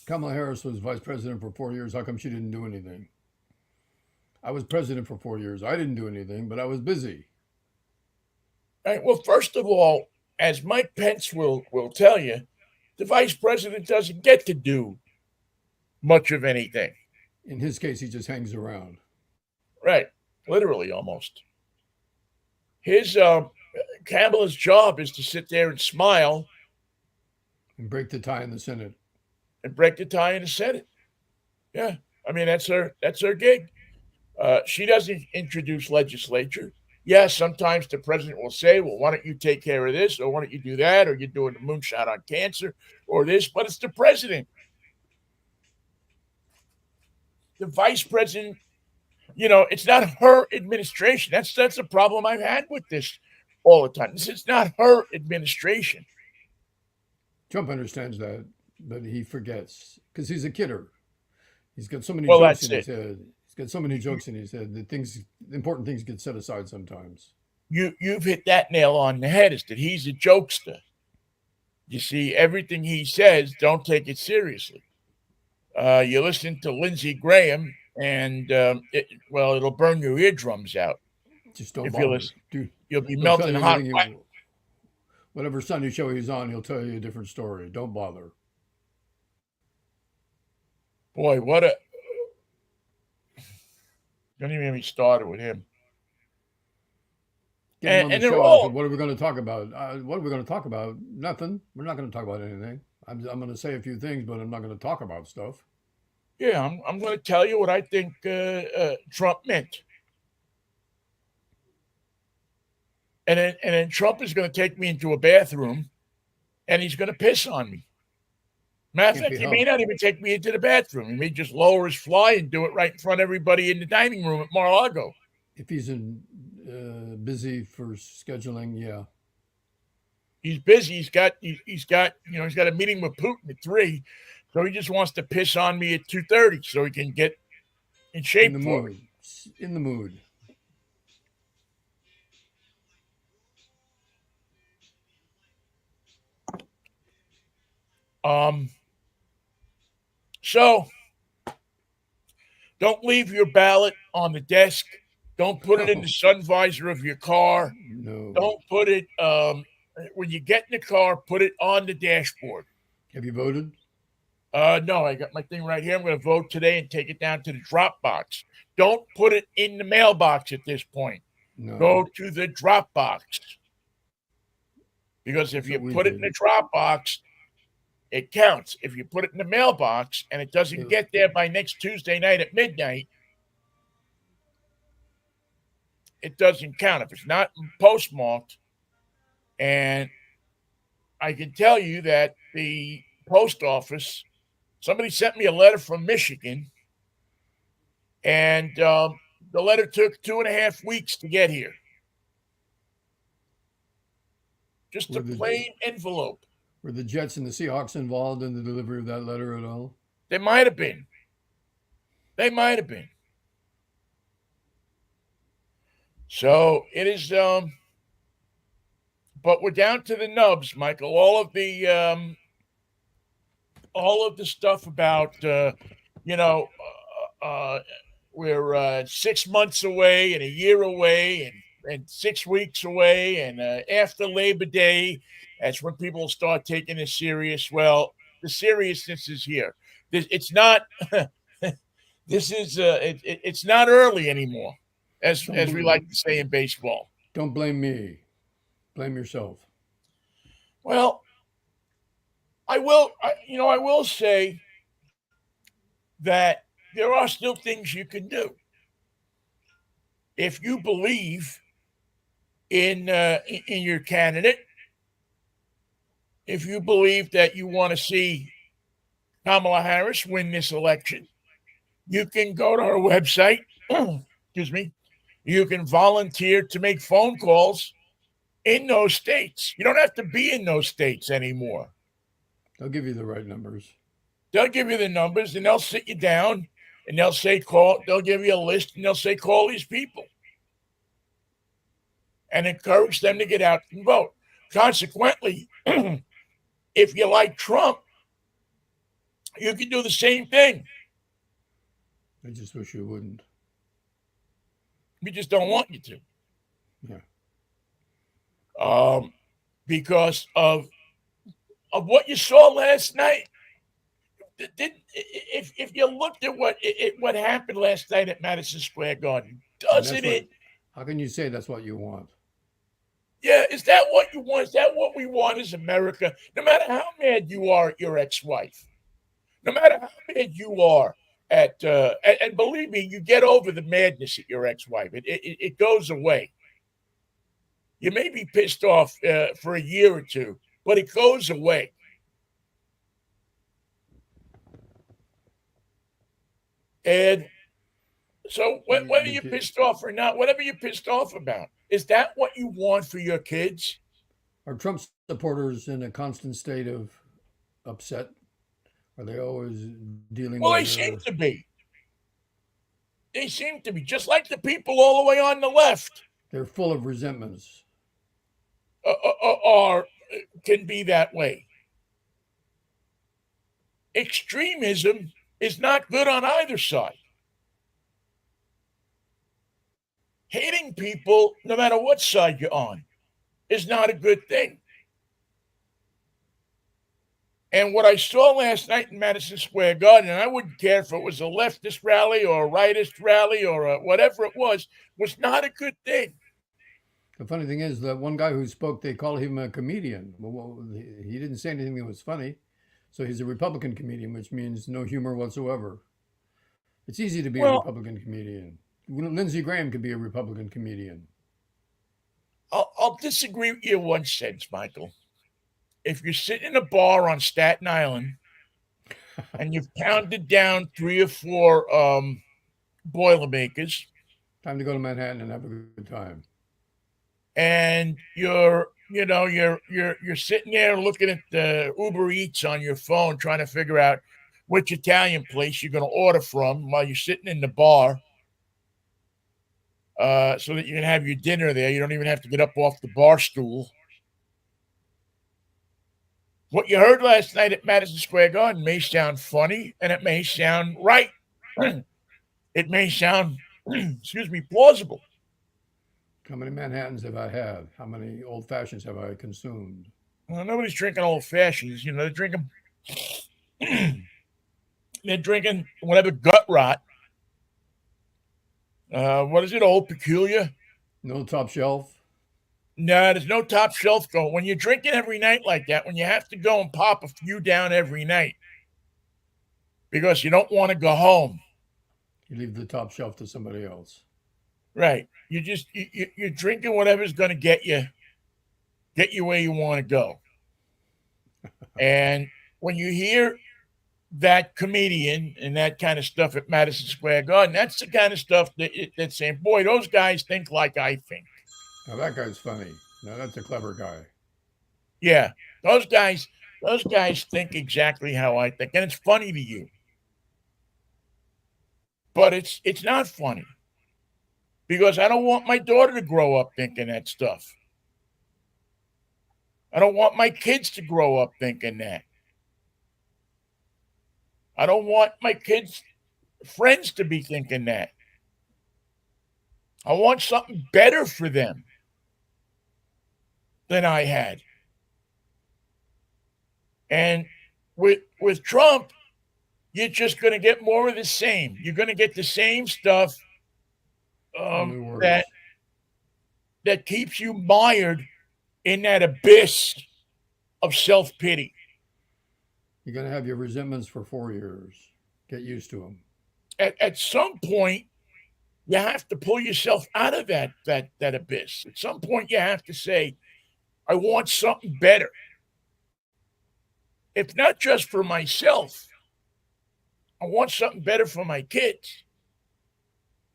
Speaker 2: Kamala Harris was vice president for 4 years. How come she didn't do anything? I was president for 4 years. I didn't do anything, but I was busy.
Speaker 1: All right, well, first of all, as Mike Pence will tell you, the vice president doesn't get to do much of anything.
Speaker 2: In his case, he just hangs around.
Speaker 1: Right. Literally almost. His Kamala's job is to sit there and smile
Speaker 2: And break the tie in the Senate.
Speaker 1: and break the tie in the Senate. Yeah. I mean that's her gig. She doesn't introduce legislature. Yeah, sometimes the president will say, well, why don't you take care of this, or why don't you do that, or you're doing the moonshot on cancer, or this, but it's the president. The vice president, it's not her administration. That's a problem I've had with this all the time. This is not her administration.
Speaker 2: Trump understands that, but he forgets because he's a kidder. He's got so many
Speaker 1: Well,
Speaker 2: jokes
Speaker 1: that's
Speaker 2: in
Speaker 1: it.
Speaker 2: his head. He's got so many jokes in his head that important things get set aside sometimes.
Speaker 1: You've hit that nail on the head. Is that he's a jokester. You see, everything he says, don't take it seriously. You listen to Lindsey Graham, and well, it'll burn your eardrums out
Speaker 2: Just don't
Speaker 1: if you
Speaker 2: bother.
Speaker 1: listen.
Speaker 2: Dude,
Speaker 1: You'll be
Speaker 2: he'll tell
Speaker 1: melting
Speaker 2: you
Speaker 1: hot.
Speaker 2: anything. Whatever Sunday show he's on, he'll tell you a different story. Don't bother.
Speaker 1: Boy, what a don't even get me started with him.
Speaker 2: Get him on the
Speaker 1: And they're
Speaker 2: show. I said,
Speaker 1: all
Speaker 2: "What are we going to talk about? What are we going to talk about? Nothing. We're not going to talk about anything. I'm going to say a few things, but I'm not going to talk about stuff."
Speaker 1: yeah. I'm going to tell you what I think Trump meant, and then Trump is going to take me into a bathroom and he's going to piss on me. Matter of
Speaker 2: Can't
Speaker 1: fact,
Speaker 2: be
Speaker 1: he may
Speaker 2: helped.
Speaker 1: not even take me into the bathroom. He may just lower his fly and do it right in front of everybody in the dining room at Mar-a-Lago.
Speaker 2: If he's busy for scheduling, yeah.
Speaker 1: He's busy. He's got a meeting with Putin at 3, so he just wants to piss on me at 2:30 so he can get in
Speaker 2: In the
Speaker 1: shape for it.
Speaker 2: mood. In the mood.
Speaker 1: Um, so don't leave your ballot on the desk. Don't put it in the
Speaker 2: No,
Speaker 1: sun visor of your car.
Speaker 2: no.
Speaker 1: Don't put it when you get in the car. Put it on the dashboard.
Speaker 2: Have you voted?
Speaker 1: No, I got my thing right here. I'm going to vote today and take it down to the drop box. Don't put it in the mailbox at this point.
Speaker 2: No.
Speaker 1: Go to the drop box. Because if
Speaker 2: That's
Speaker 1: you
Speaker 2: what we
Speaker 1: put it in the
Speaker 2: did.
Speaker 1: drop box, it counts. If you put it in the mailbox and it doesn't
Speaker 2: It,
Speaker 1: get there by next Tuesday night at midnight, it doesn't count. If it's not postmarked, and I can tell you that the post office, somebody sent me a letter from Michigan, and the letter took 2.5 weeks to get here. Just
Speaker 2: were
Speaker 1: a
Speaker 2: the
Speaker 1: plain envelope.
Speaker 2: were the Jets and the Seahawks involved in the delivery of that letter at all?
Speaker 1: They might have been. They might have been. So it is. But we're down to the nubs, Michael. All of the stuff about you know we're 6 months away and a year away and 6 weeks away and after Labor Day, that's when people will start taking it serious. Well, the seriousness is here. It's not. It's not early anymore,
Speaker 2: Don't
Speaker 1: as we
Speaker 2: bl-
Speaker 1: like to say in baseball.
Speaker 2: don't blame me. Blame yourself.
Speaker 1: Well, I will say that there are still things you can do if you believe in your candidate. If you believe that you want to see Kamala Harris win this election, you can go to her website. Excuse me. You can volunteer to make phone calls in those states. You don't have to be in those states anymore.
Speaker 2: They'll give you the right numbers.
Speaker 1: They'll give you the numbers and they'll sit you down and they'll say call. They'll give you a list and they'll say call these people and encourage them to get out and vote. Consequently, if you like Trump, you can do the same thing.
Speaker 2: I just wish you wouldn't.
Speaker 1: We just don't want you to,
Speaker 2: Yeah.
Speaker 1: um, because of what you saw last night. If you looked at what happened last night at Madison Square Garden,
Speaker 2: And that's
Speaker 1: doesn't
Speaker 2: what.
Speaker 1: it?
Speaker 2: How can you say that's what you want?
Speaker 1: Yeah, is that what you want? Is that what we want as America? No matter how mad you are at your ex-wife, no matter how mad you are and believe me, you get over the madness at your ex-wife. It goes away. You may be pissed off for a year or two, but it goes away. And so
Speaker 2: You,
Speaker 1: whether
Speaker 2: but
Speaker 1: you're
Speaker 2: you,
Speaker 1: pissed off or not, whatever you're pissed off about, Is that what you want for your kids?
Speaker 2: Are Trump supporters in a constant state of upset? Are they always dealing
Speaker 1: Well,
Speaker 2: with
Speaker 1: they seem to be. They seem to be just like the people all the way on the left
Speaker 2: they're full of resentments?
Speaker 1: are can be that way. Extremism is not good on either side. Hating people, no matter what side you're on, is not a good thing. And what I saw last night in Madison Square Garden, and I wouldn't care if it was a leftist rally or a rightist rally or whatever it was not a good thing.
Speaker 2: The funny thing is that one guy who spoke, they call him a comedian. Well, he didn't say anything that was funny. So he's a Republican comedian, which means no humor whatsoever. It's easy to be a
Speaker 1: Well,
Speaker 2: Republican comedian. Lindsey Graham could be a Republican comedian.
Speaker 1: I'll disagree with you in one sense, Michael. If you're sitting in a bar on Staten Island and you've pounded down 3 or 4 Boilermakers,
Speaker 2: Time to go to Manhattan and have a good time.
Speaker 1: and you're sitting there looking at the Uber Eats on your phone, trying to figure out which Italian place you're going to order from while you're sitting in the bar, so that you can have your dinner there. You don't even have to get up off the bar stool. What you heard last night at Madison Square Garden may sound funny, and it may sound right. It may sound, excuse me, plausible.
Speaker 2: How many Manhattans have I had? How many old fashions have I consumed?
Speaker 1: Well, nobody's drinking old fashions. They're drinking, they're drinking whatever gut rot. What is it? Old Peculiar?
Speaker 2: No top shelf.
Speaker 1: No, there's no top shelf going. When you're drinking every night like that, when you have to go and pop a few down every night because you don't want to go home,
Speaker 2: You leave the top shelf to somebody else.
Speaker 1: right? You're drinking whatever's going to get you where you want to go. And when you hear that comedian and that kind of stuff at Madison Square Garden, that's the kind of stuff that's saying, boy, those guys think like I think.
Speaker 2: Now that guy's funny. Now that's a clever guy.
Speaker 1: Yeah, those guys think exactly how I think, and it's funny to you, but it's not funny because I don't want my daughter to grow up thinking that stuff. I don't want my kids to grow up thinking that. I don't want my kids' friends to be thinking that. I want something better for them than I had. And with Trump, you're just going to get more of the same. You're going to get the same stuff
Speaker 2: Only
Speaker 1: that
Speaker 2: worse.
Speaker 1: that keeps you mired in that abyss of self pity.
Speaker 2: You're going to have your resentments for 4 years. Get used to them.
Speaker 1: At some point, you have to pull yourself out of that abyss. At some point, you have to say, "I want something better." If not just for myself, I want something better for my kids.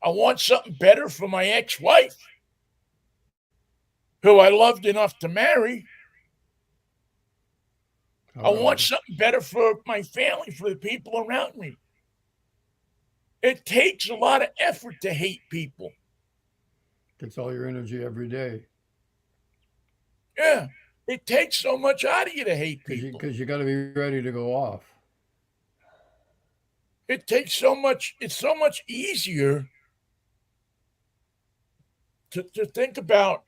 Speaker 1: I want something better for my ex-wife, who I loved enough to marry. I want
Speaker 2: However,
Speaker 1: something better for my family, for the people around me. It takes a lot of effort to hate people.
Speaker 2: takes all your energy every day
Speaker 1: Yeah, it takes so much out of you to hate people.
Speaker 2: because you got to be ready to go off.
Speaker 1: It takes so much. It's so much easier to think about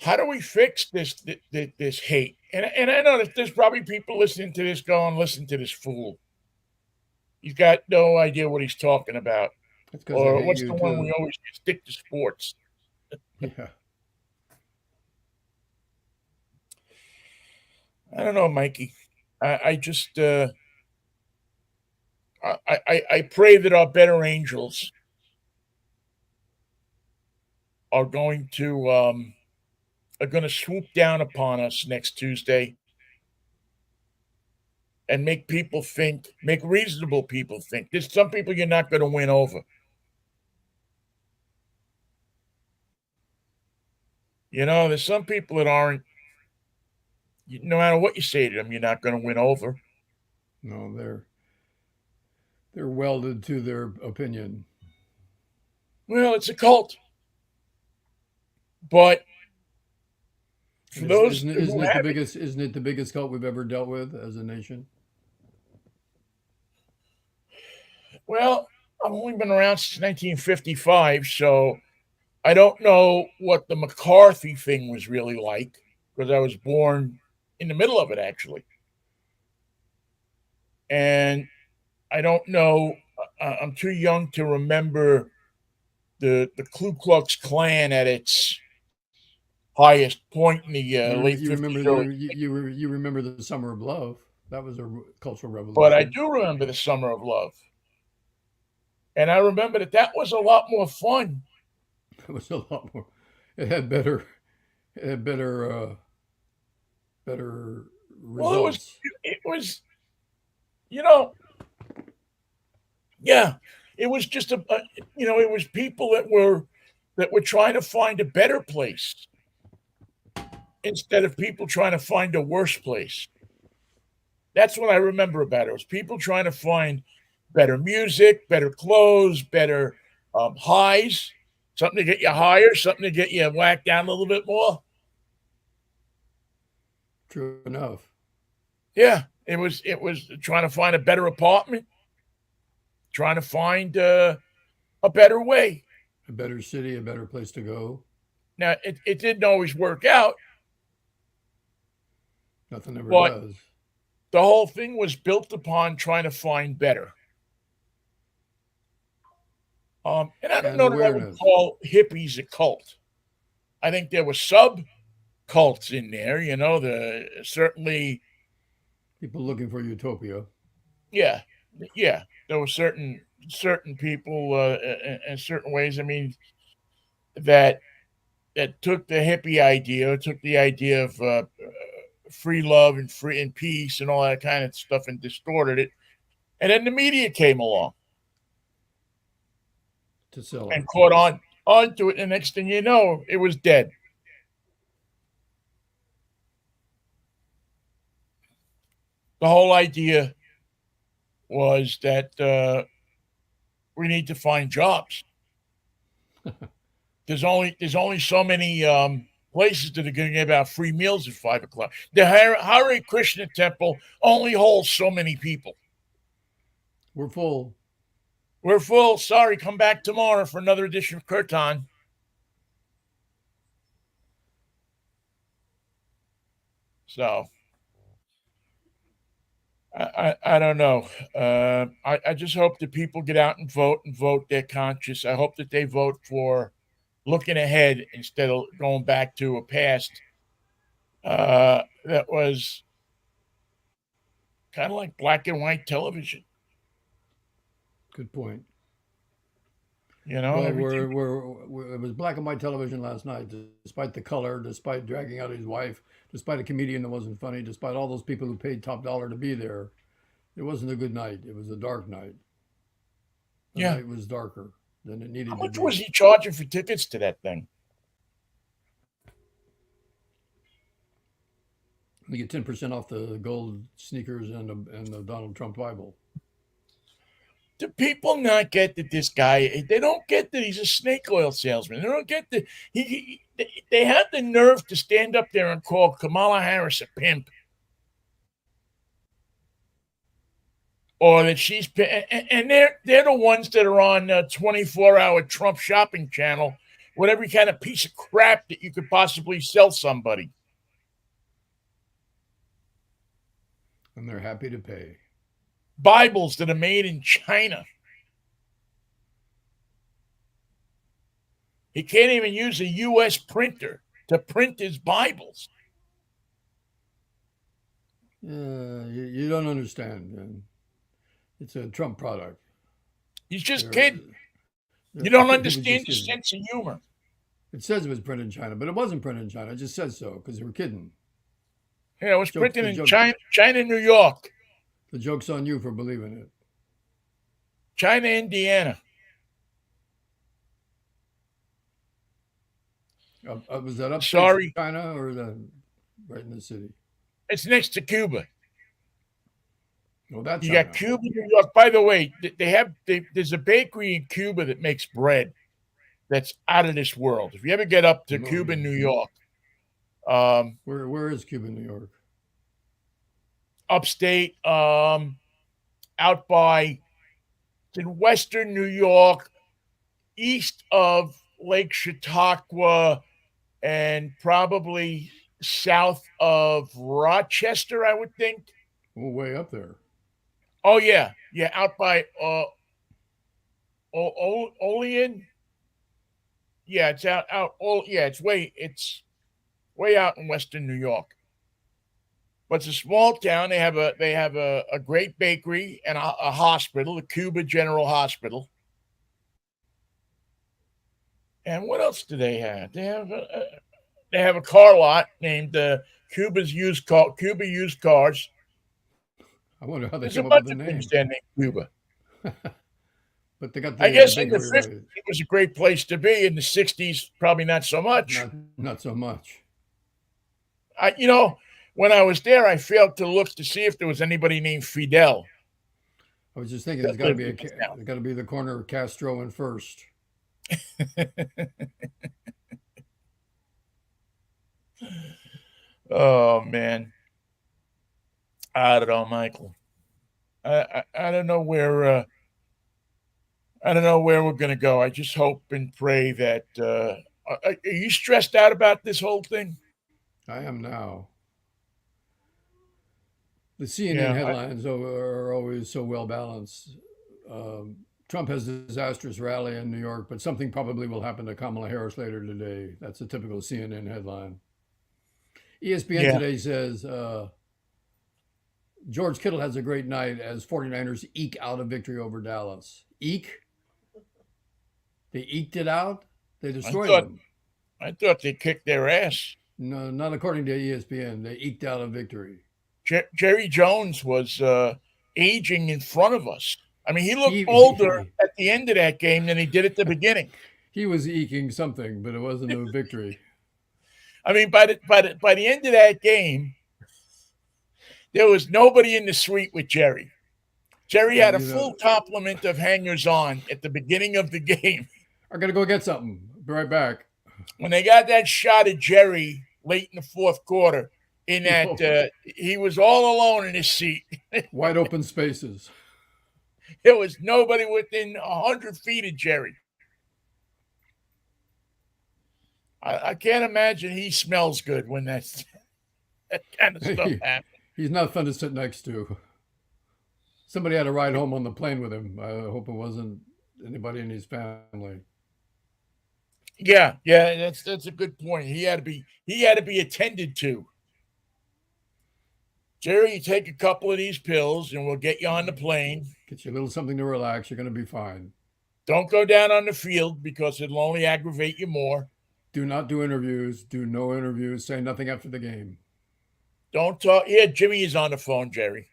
Speaker 1: how do we fix this hate. And I know that there's probably people listening to this going, "Listen to this fool. He's got no idea what he's talking about."
Speaker 2: That's because I
Speaker 1: Or
Speaker 2: hate
Speaker 1: what's
Speaker 2: you
Speaker 1: the one we
Speaker 2: too.
Speaker 1: always stick to sports?
Speaker 2: Yeah.
Speaker 1: I don't know, Mikey. I just I pray that our better angels are going to swoop down upon us next Tuesday and make people think, make reasonable people think. There's some people you're not going to win over. There's some people that aren't. No matter what you say to them, you're not going to win over.
Speaker 2: No, they're welded to their opinion.
Speaker 1: Well, it's a cult, but for
Speaker 2: And
Speaker 1: those who have it,
Speaker 2: isn't it the biggest cult we've ever dealt with as a nation?
Speaker 1: well, I've only been around since 1955, so I don't know what the McCarthy thing was really like because I was born in the middle of it, actually. And I don't know. I'm too young to remember the Ku Klux Klan at its highest point in the late
Speaker 2: You remember
Speaker 1: 50s, early.
Speaker 2: you remember the Summer of Love? That was a cultural
Speaker 1: But I
Speaker 2: revolution.
Speaker 1: do remember the Summer of Love, and I remember that was a lot more fun.
Speaker 2: It was a lot more. It had better it had better
Speaker 1: Well,
Speaker 2: results.
Speaker 1: it was, you know, yeah, it was just it was people that were trying to find a better place instead of people trying to find a worse place. That's what I remember about it. It was people trying to find better music, better clothes, better highs, something to get you higher, something to get you whacked down a little bit more.
Speaker 2: True enough.
Speaker 1: Yeah, it was trying to find a better apartment, trying to find a better way.
Speaker 2: A better city, a better place to go.
Speaker 1: Now it didn't always work out,
Speaker 2: Nothing ever
Speaker 1: but
Speaker 2: does.
Speaker 1: the whole thing was built upon trying to find better. And I don't
Speaker 2: And
Speaker 1: know that I would
Speaker 2: awareness.
Speaker 1: call hippies a cult. I think there were sub cults in there. The certainly,
Speaker 2: People looking for utopia.
Speaker 1: yeah, yeah. There were certain people in certain ways. I mean, that that took the hippie idea, took the idea of free love and free and peace and all that kind of stuff, and distorted it. And then the media came along
Speaker 2: To sell
Speaker 1: and
Speaker 2: it.
Speaker 1: caught onto it. And next thing you know, it was dead. The whole idea was that we need to find jobs. There's only so many places that are going to give out free meals at 5 o'clock. The Hare Krishna temple only holds so many people.
Speaker 2: We're full.
Speaker 1: We're full. Sorry, come back tomorrow for another edition of Kirtan. So I don't know. I just hope that people get out and vote their conscience. I hope that they vote for looking ahead instead of going back to a past that was kind of like black and white television,
Speaker 2: Good point.
Speaker 1: and
Speaker 2: Well,
Speaker 1: everything.
Speaker 2: it was black and white television last night, despite the color, despite dragging out his wife, despite a comedian that wasn't funny, despite all those people who paid top dollar to be there. It wasn't a good night. It was a dark night. The
Speaker 1: Yeah.
Speaker 2: night was darker than it
Speaker 1: How
Speaker 2: needed to
Speaker 1: much was
Speaker 2: be.
Speaker 1: he charging for tickets to that thing?
Speaker 2: You get 10% off the gold sneakers and the Donald Trump Bible.
Speaker 1: Do people not get that this guy? They don't get that he's a snake oil salesman. They don't get that they have the nerve to stand up there and call Kamala Harris a pimp, or that she's and they're the ones that are on 24-hour Trump shopping channel with every kind of piece of crap that you could possibly sell somebody.
Speaker 2: And they're happy to pay.
Speaker 1: Bibles that are made in China. He can't even use a U.S. printer to print his Bibles.
Speaker 2: You don't understand. It's a Trump product.
Speaker 1: He's just
Speaker 2: They're,
Speaker 1: kidding. You don't
Speaker 2: he was
Speaker 1: understand
Speaker 2: just
Speaker 1: the
Speaker 2: kidding.
Speaker 1: sense of humor.
Speaker 2: It says it was printed in China, but it wasn't printed in China. It just says so because they were kidding.
Speaker 1: It was
Speaker 2: Joke,
Speaker 1: printed
Speaker 2: the
Speaker 1: in
Speaker 2: joke,
Speaker 1: China, New York,
Speaker 2: the joke's on you for believing it.
Speaker 1: China, Indiana.
Speaker 2: Was that upstate
Speaker 1: Sorry,
Speaker 2: China or the right in the city?
Speaker 1: it's next to Cuba.
Speaker 2: Oh, that
Speaker 1: You got
Speaker 2: China.
Speaker 1: Cuba, New York. By the way, there's a bakery in Cuba that makes bread that's out of this world. If you ever get up to
Speaker 2: Oh,
Speaker 1: Cuba,
Speaker 2: yeah.
Speaker 1: New York, um,
Speaker 2: Where is Cuba, New York?
Speaker 1: upstate, out by it's in western New York, east of Lake Chautauqua, and probably south of Rochester, I would think.
Speaker 2: Oh, way up there.
Speaker 1: Oh yeah, yeah, out by Olean. Yeah, it's out. Oh yeah, it's way out in western New York. But it's a small town. They have a great bakery and a hospital, the Cuba General Hospital. And what else do they have? They have a car lot named Cuba Used Cars.
Speaker 2: I wonder how they
Speaker 1: There's a
Speaker 2: came up with
Speaker 1: bunch
Speaker 2: the
Speaker 1: of things
Speaker 2: name.
Speaker 1: there named Cuba.
Speaker 2: But they got
Speaker 1: I
Speaker 2: the
Speaker 1: guess in the
Speaker 2: bakery
Speaker 1: 50s
Speaker 2: right.
Speaker 1: it was a great place to be. In the 60s, probably not so much.
Speaker 2: Not so much.
Speaker 1: I when I was there, I failed to look to see if there was anybody named Fidel
Speaker 2: I was just thinking
Speaker 1: that
Speaker 2: there's got to
Speaker 1: lived
Speaker 2: be
Speaker 1: in this
Speaker 2: there's got to be the corner of Castro and First.
Speaker 1: town. Oh man, I don't know, Michael. I don't know where I don't know where we're gonna go. I just hope and pray that. Are you stressed out about this whole thing?
Speaker 2: I am now. The CNN
Speaker 1: Yeah,
Speaker 2: headlines are always so well balanced. Trump has a disastrous rally in New York, but something probably will happen to Kamala Harris later today. That's a typical CNN headline. ESPN
Speaker 1: yeah.
Speaker 2: today says George Kittle has a great night as 49ers eke out a victory over Dallas. Eke? They eked it out? They
Speaker 1: I
Speaker 2: destroyed
Speaker 1: thought
Speaker 2: them.
Speaker 1: I thought they kicked their ass.
Speaker 2: No, not according to ESPN. They eked out a victory.
Speaker 1: Jerry Jones was aging in front of us. I mean, he looked older
Speaker 2: He,
Speaker 1: at the end of that game than he did at the beginning.
Speaker 2: he was eking something, but it wasn't a victory.
Speaker 1: I mean, by the end of that game, there was nobody in the suite with Jerry. Jerry
Speaker 2: Well,
Speaker 1: had a full complement of hangers on at the beginning of the game.
Speaker 2: I got to go get something. Be right back.
Speaker 1: When they got that shot of Jerry late in the fourth quarter, in that he was all alone in his seat.
Speaker 2: Wide open spaces.
Speaker 1: There was nobody within 100 feet of Jerry. I can't imagine he smells good when that kind of stuff happens.
Speaker 2: He's not fun to sit next to. Somebody had to ride home on the plane with him. I hope it wasn't anybody in his family.
Speaker 1: Yeah, that's a good point. He had to be attended to. Jerry, you take a couple of these pills and we'll get you on the plane.
Speaker 2: Get you a little something to relax. You're going to be fine.
Speaker 1: Don't go down on the field because it'll only aggravate you more.
Speaker 2: Do not do interviews. Do no interviews. Say nothing after the game.
Speaker 1: Don't talk. Yeah, Jimmy is on the phone, Jerry.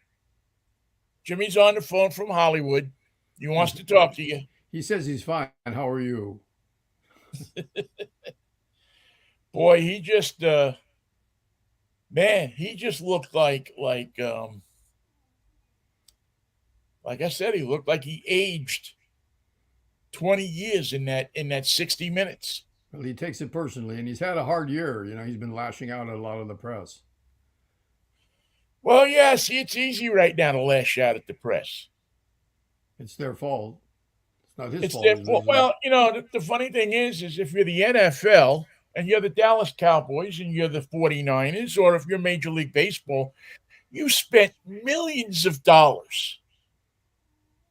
Speaker 1: Jimmy's on the phone from Hollywood. He wants to talk to you.
Speaker 2: He says he's fine. How are you?
Speaker 1: Boy, he just man, he just looked like I said, he looked like he aged 20 years in that 60 minutes.
Speaker 2: Well, he takes it personally, and he's had a hard year. He's been lashing out at a lot of the press.
Speaker 1: Well, yeah, see, it's easy right now to lash out at the press.
Speaker 2: It's their fault. It's not his
Speaker 1: It's
Speaker 2: fault.
Speaker 1: their fault. Well, the funny thing is if you're the NFL and you're the Dallas Cowboys and you're the 49ers, or if you're Major League Baseball, you spent millions of dollars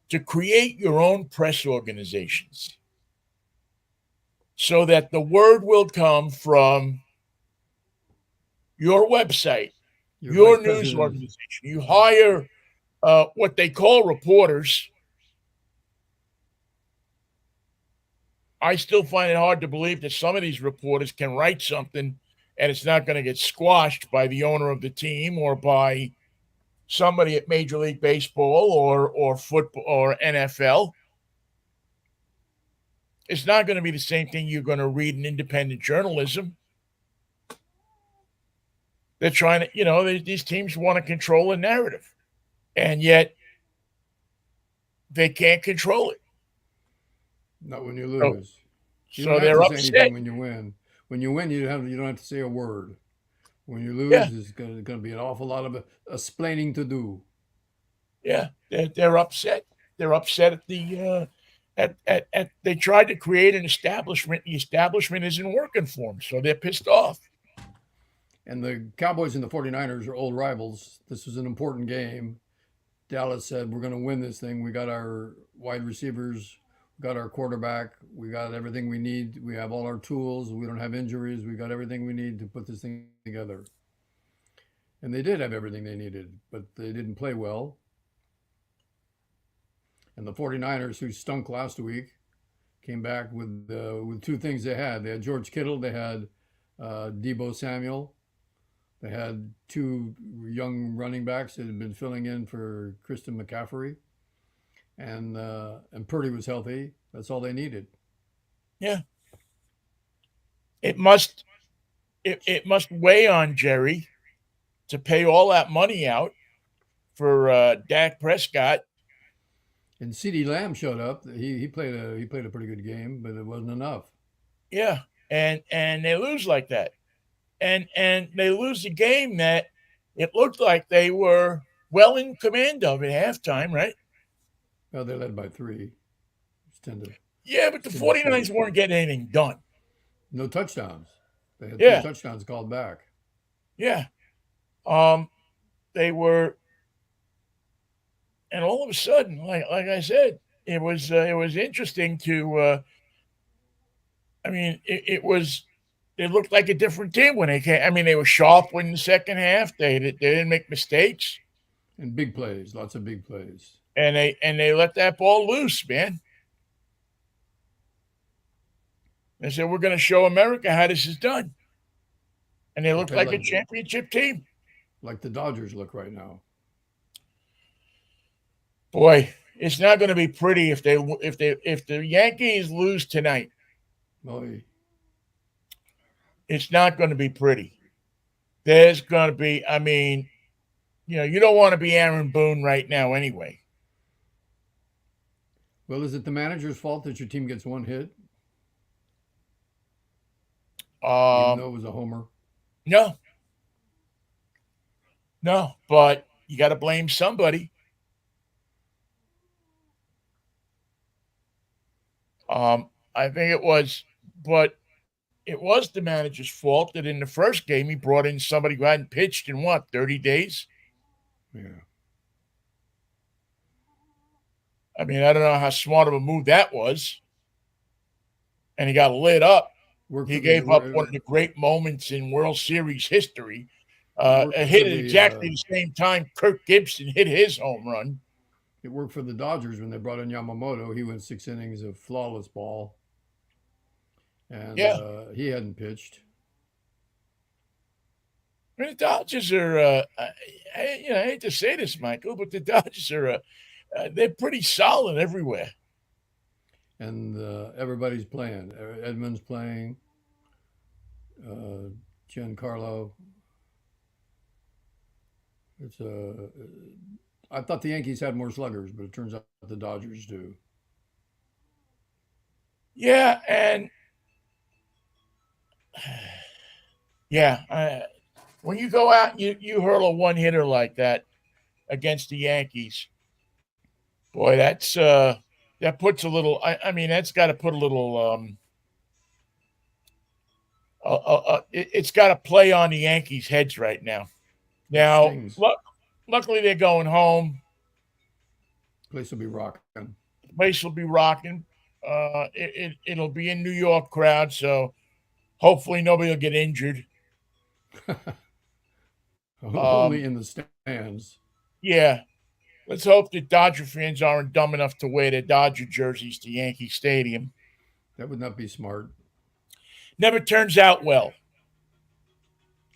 Speaker 1: to create your own press organizations so that the word will come from your website, your news organization. You hire what they call reporters. I still find it hard to believe that some of these reporters can write something and it's not going to get squashed by the owner of the team or by somebody at Major League Baseball or football or NFL. It's not going to be the same thing you're going to read in independent journalism. They're trying to, these teams want to control a narrative, and yet they can't control it.
Speaker 2: Not when you
Speaker 1: So,
Speaker 2: lose. You don't
Speaker 1: so
Speaker 2: have
Speaker 1: they're
Speaker 2: to say
Speaker 1: upset.
Speaker 2: anything when you win. When you win, you don't have to say a word. When you
Speaker 1: Yeah,
Speaker 2: lose, there's going to be an awful lot of explaining to do.
Speaker 1: yeah, they're upset. They're upset at at they tried to create an establishment. The establishment isn't working for them, so they're pissed off.
Speaker 2: And the Cowboys and the 49ers are old rivals. This was an important game. Dallas said, we're going to win this thing. We got our wide receivers, we got our quarterback, we got everything we need. We have all our tools. We don't have injuries. We got everything we need to put this thing together. And they did have everything they needed, but they didn't play well. And the 49ers, who stunk last week, came back with two things they had. They had George Kittle, they had Debo Samuel, they had two young running backs that had been filling in for Christian McCaffrey, and Purdy was healthy. That's all they needed.
Speaker 1: Yeah, it must it must weigh on Jerry to pay all that money out for Dak Prescott.
Speaker 2: And CeeDee Lamb showed up. He played a pretty good game, but it wasn't enough.
Speaker 1: Yeah, and they lose like that, and they lose a game that it looked like they were well in command of at halftime, right?
Speaker 2: Well, they led by three. It's
Speaker 1: Yeah, but the 49ers
Speaker 2: steady.
Speaker 1: weren't getting anything done.
Speaker 2: No touchdowns. They had three
Speaker 1: Yeah,
Speaker 2: touchdowns called back.
Speaker 1: yeah. Um, they were, and all of a sudden, like I said, it was interesting to. I mean, it was. It looked like a different team when they came. I mean, they were sharp in the second half. They didn't make mistakes,
Speaker 2: And big plays, lots of big plays.
Speaker 1: and they let that ball loose, man. They said we're going to show America how this is done, and they
Speaker 2: They
Speaker 1: looked
Speaker 2: played
Speaker 1: like a championship team.
Speaker 2: like the Dodgers look right now.
Speaker 1: Boy, it's not going to be pretty if the Yankees lose tonight.
Speaker 2: Boy,
Speaker 1: It's not going to be pretty. There's going to be. I mean, you don't want to be Aaron Boone right now, anyway.
Speaker 2: well, is it the manager's fault that your team gets one hit, even
Speaker 1: Um,
Speaker 2: though it was a homer?
Speaker 1: no, no, but you got to blame somebody. I think it was, but it was the manager's fault that in the first game he brought in somebody who hadn't pitched in what 30 days.
Speaker 2: Yeah,
Speaker 1: I mean, I don't know how smart of a move that was, and he got lit up.
Speaker 2: worked
Speaker 1: He
Speaker 2: for the
Speaker 1: gave up one of the great moments in World Series history.
Speaker 2: it worked
Speaker 1: Hit
Speaker 2: for
Speaker 1: at exactly the same time Kirk Gibson hit his home run.
Speaker 2: it worked for the Dodgers when they brought in Yamamoto. He went 6 innings of flawless ball, and
Speaker 1: Yeah,
Speaker 2: he hadn't pitched.
Speaker 1: I mean, the Dodgers are. I hate to say this, Michael, but the Dodgers are. They're pretty solid everywhere.
Speaker 2: And everybody's playing. Edmonds playing. Uh, Giancarlo. It's a. I thought the Yankees had more sluggers, but it turns out the Dodgers do.
Speaker 1: Yeah, and yeah, when you go out and you hurl a one hitter like that against the Yankees, boy, that puts a little. I mean, that's got to put a little. It's got to play on the Yankees' heads right now.
Speaker 2: It
Speaker 1: Now,
Speaker 2: stings.
Speaker 1: luckily they're going home.
Speaker 2: Place will be rocking.
Speaker 1: The place will be rocking. It'll be in New York crowd, so hopefully nobody will get injured.
Speaker 2: Only
Speaker 1: Um,
Speaker 2: in the stands.
Speaker 1: yeah, let's hope that Dodger fans aren't dumb enough to wear their Dodger jerseys to Yankee Stadium.
Speaker 2: That would not be smart,
Speaker 1: Never turns out well.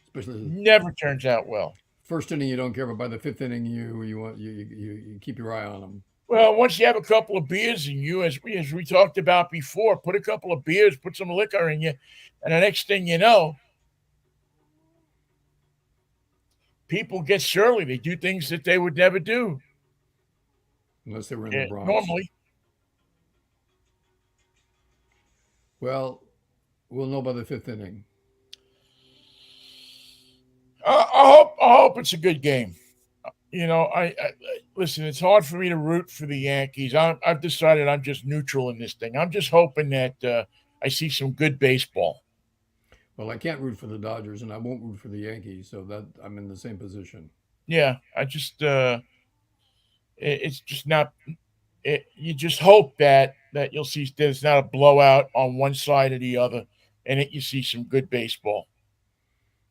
Speaker 2: especially
Speaker 1: Never turns out well.
Speaker 2: first inning. You don't care, but by the fifth inning, you keep your eye on them.
Speaker 1: Well, once you have a couple of beers in you, as we talked about before, put a couple of beers, put some liquor in you, and the next thing you know, people get surly. They do things that they would never do
Speaker 2: unless they were in the Bronx.
Speaker 1: normally.
Speaker 2: Well, we'll know by the fifth inning.
Speaker 1: I hope it's a good game. I listen. It's hard for me to root for the Yankees. I've decided I'm just neutral in this thing. I'm just hoping that I see some good baseball.
Speaker 2: Well, I can't root for the Dodgers, and I won't root for the Yankees, so that I'm in the same position.
Speaker 1: Yeah, I just it's just not. You just hope that you'll see that it's not a blowout on one side or the other, and that you see some good baseball.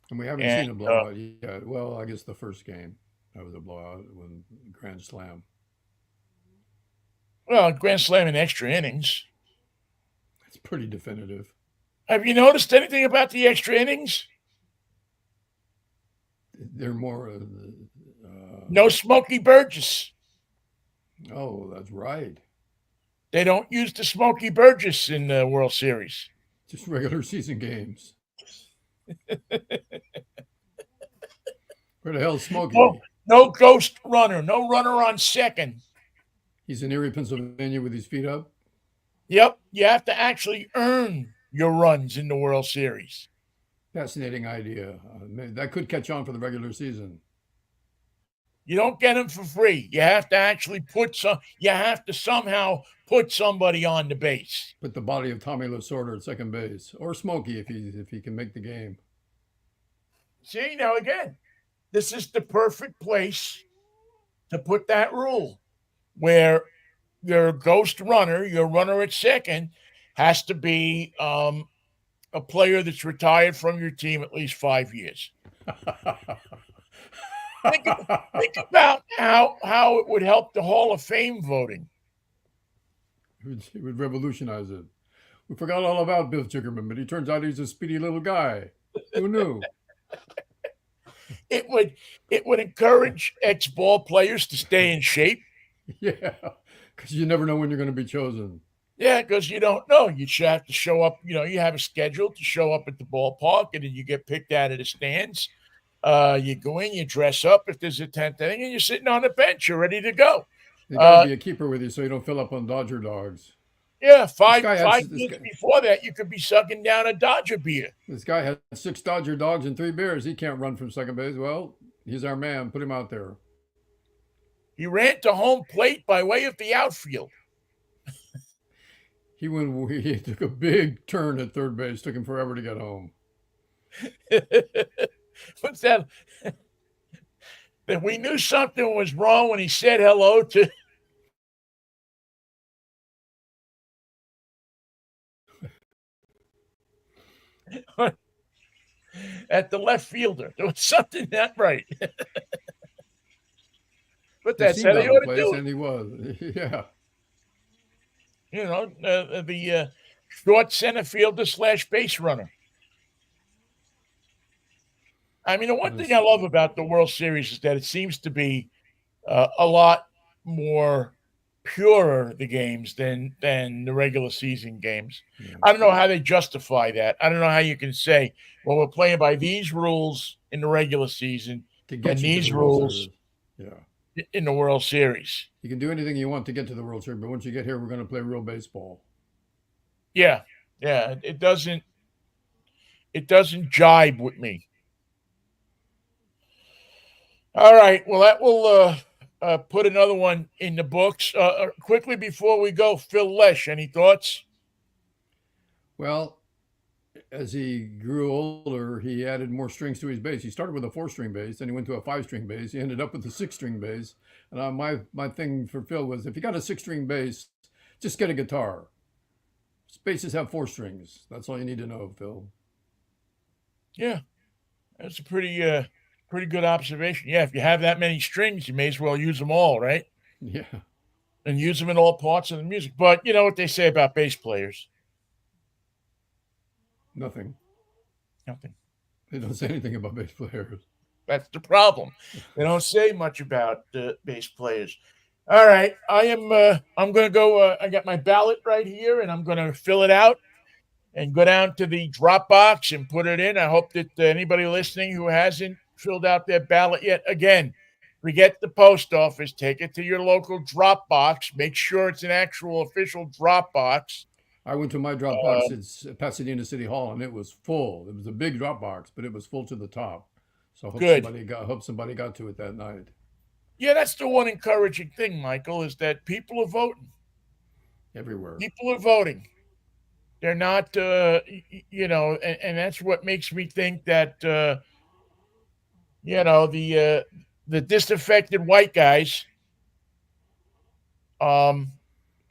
Speaker 2: And we haven't
Speaker 1: And
Speaker 2: seen a blowout yet. Well, I guess the first game that was a blowout when Grand Slam.
Speaker 1: well, Grand Slam in extra innings.
Speaker 2: It's pretty definitive.
Speaker 1: Have you noticed anything about the extra innings?
Speaker 2: They're more.
Speaker 1: No Smokey Burgess.
Speaker 2: Oh, that's right.
Speaker 1: They don't use the Smokey Burgess in the World Series.
Speaker 2: Just regular season games. Where the hell's
Speaker 1: No,
Speaker 2: Smokey?
Speaker 1: no ghost runner. No runner on second.
Speaker 2: He's in Erie, Pennsylvania with his feet up.
Speaker 1: Yep, you have to actually earn your runs in the World Series.
Speaker 2: Fascinating idea. That could catch on for the regular season.
Speaker 1: You don't get them for free. You have to actually put some. You have to somehow put somebody on the base.
Speaker 2: Put the body of Tommy Lasorda at second base, or Smokey if he can make the game.
Speaker 1: See, now again, this is the perfect place to put that rule where your ghost runner, your runner at second, has to be a player that's retired from your team at least 5 years. Think, think about how it would help the Hall of Fame voting.
Speaker 2: He would revolutionize it. We forgot all about Bill Chickerman, but he turns out he's a speedy little guy. Who knew?
Speaker 1: It would it would encourage ex ball players to stay in shape.
Speaker 2: Yeah, because you never know when you're going to be chosen.
Speaker 1: Yeah, because you don't know. You should have to show up. You have a schedule to show up at the ballpark, and then you get picked out of the stands. You go in, you dress up if there's a tenth inning, and you're sitting on the bench. You're ready to go.
Speaker 2: You got to
Speaker 1: Uh,
Speaker 2: be a keeper with you so you don't fill up on Dodger dogs.
Speaker 1: yeah,
Speaker 2: This
Speaker 1: five
Speaker 2: guy had
Speaker 1: five
Speaker 2: this
Speaker 1: years
Speaker 2: guy,
Speaker 1: before that, you could be sucking down a Dodger beer.
Speaker 2: this guy had 6 Dodger dogs and 3 beers. He can't run from second base. Well, he's our man. Put him out there.
Speaker 1: He ran to home plate by way of the outfield.
Speaker 2: He went. He took a big turn at third base. Took him forever to get home.
Speaker 1: What's that? That we knew something was wrong when he said hello to at the left fielder. There was something not right. But
Speaker 2: He
Speaker 1: that's how
Speaker 2: seemed
Speaker 1: they
Speaker 2: out of
Speaker 1: ought to
Speaker 2: place,
Speaker 1: do it.
Speaker 2: and he was. Yeah.
Speaker 1: The short center fielder slash base runner. I mean, the one thing I
Speaker 2: Yes.
Speaker 1: love about the World Series is that it seems to be a lot more purer the games than the regular season games.
Speaker 2: Yeah.
Speaker 1: I don't know how they justify that. I don't know how you can say, well, we're playing by these rules in the regular season
Speaker 2: To
Speaker 1: and
Speaker 2: get you to
Speaker 1: these
Speaker 2: the World
Speaker 1: rules
Speaker 2: Series. Yeah.
Speaker 1: in the World Series.
Speaker 2: You can do anything you want to get to the World Series, but once you get here, we're going to play real baseball.
Speaker 1: Yeah, yeah. It doesn't jibe with me. All right. Well, that will put another one in the books. Quickly before we go, Phil Lesh, any thoughts?
Speaker 2: Well, as he grew older, he added more strings to his bass. He started with a 4-string bass, then he went to a 5-string bass. He ended up with a 6-string bass. And my thing for Phil was, if you got a 6-string bass, just get a guitar. Basses have 4 strings. That's all you need to know, Phil.
Speaker 1: Yeah, that's a pretty good observation. Yeah, if you have that many strings, you may as well use them all, right?
Speaker 2: Yeah,
Speaker 1: And use them in all parts of the music. But you know what they say about bass players?
Speaker 2: nothing.
Speaker 1: Nothing.
Speaker 2: They don't say anything about bass players.
Speaker 1: That's the problem. They don't say much about bass players. All right, I am. I'm going to go. I got my ballot right here, and I'm going to fill it out and go down to the drop box and put it in. I hope that anybody listening who hasn't filled out their ballot yet, again, forget the post office. Take it to your local drop box. Make sure it's an actual official drop box.
Speaker 2: I went to my drop box at Pasadena City Hall, and it was full. It was a big drop box, but it was full to the top. So
Speaker 1: Good.
Speaker 2: I hope somebody got to it that night.
Speaker 1: Yeah, that's the one encouraging thing, Michael, is that people are voting.
Speaker 2: Everywhere.
Speaker 1: People are voting. They're not, and that's what makes me think that, the disaffected white guys, um,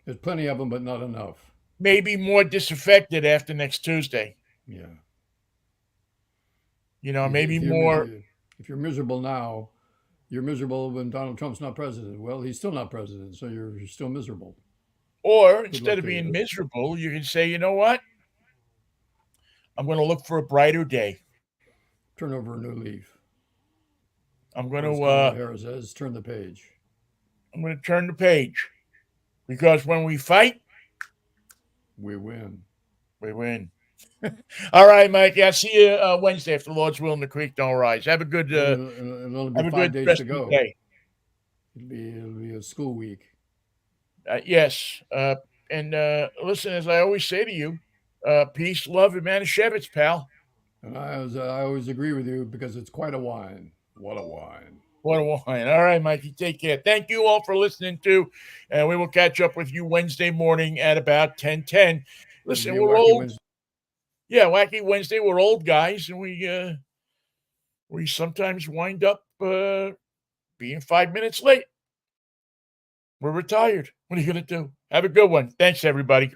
Speaker 2: There's plenty of them, but not enough.
Speaker 1: may be more disaffected after next Tuesday.
Speaker 2: Yeah.
Speaker 1: Maybe
Speaker 2: If you're
Speaker 1: more,
Speaker 2: if you're miserable now, you're miserable when Donald Trump's not president. Well, he's still not president, so you're still miserable.
Speaker 1: or
Speaker 2: Good
Speaker 1: instead
Speaker 2: luck
Speaker 1: of
Speaker 2: to
Speaker 1: being
Speaker 2: you.
Speaker 1: miserable, you can say, you know what? I'm going to look for a brighter day.
Speaker 2: Turn over a new leaf.
Speaker 1: I'm going
Speaker 2: Or as
Speaker 1: to,
Speaker 2: Kamala Harris says, turn the page.
Speaker 1: I'm going to turn the page because when we fight,
Speaker 2: We win.
Speaker 1: we win. All right, Mike. Yeah, see you Wednesday if the Lord's will and the creek don't rise.
Speaker 2: It'll only be
Speaker 1: Have a
Speaker 2: five
Speaker 1: good
Speaker 2: days
Speaker 1: rest
Speaker 2: to
Speaker 1: of the
Speaker 2: go.
Speaker 1: day.
Speaker 2: It'll be a school week.
Speaker 1: Yes. And listen, as I always say to you, peace, love, and Manischewitz, pal.
Speaker 2: And I always agree with you because it's quite a wine. What a wine.
Speaker 1: What a wine. All right, Mikey. Take care. Thank you all for listening to, and we will catch up with you Wednesday morning at about 10:10.
Speaker 2: It'll
Speaker 1: Listen,
Speaker 2: be a
Speaker 1: we're
Speaker 2: wacky
Speaker 1: old.
Speaker 2: Wednesday.
Speaker 1: Yeah, Wacky Wednesday. We're old guys, and we sometimes wind up being 5 minutes late. We're retired. What are you going to do? Have a good one. Thanks, everybody.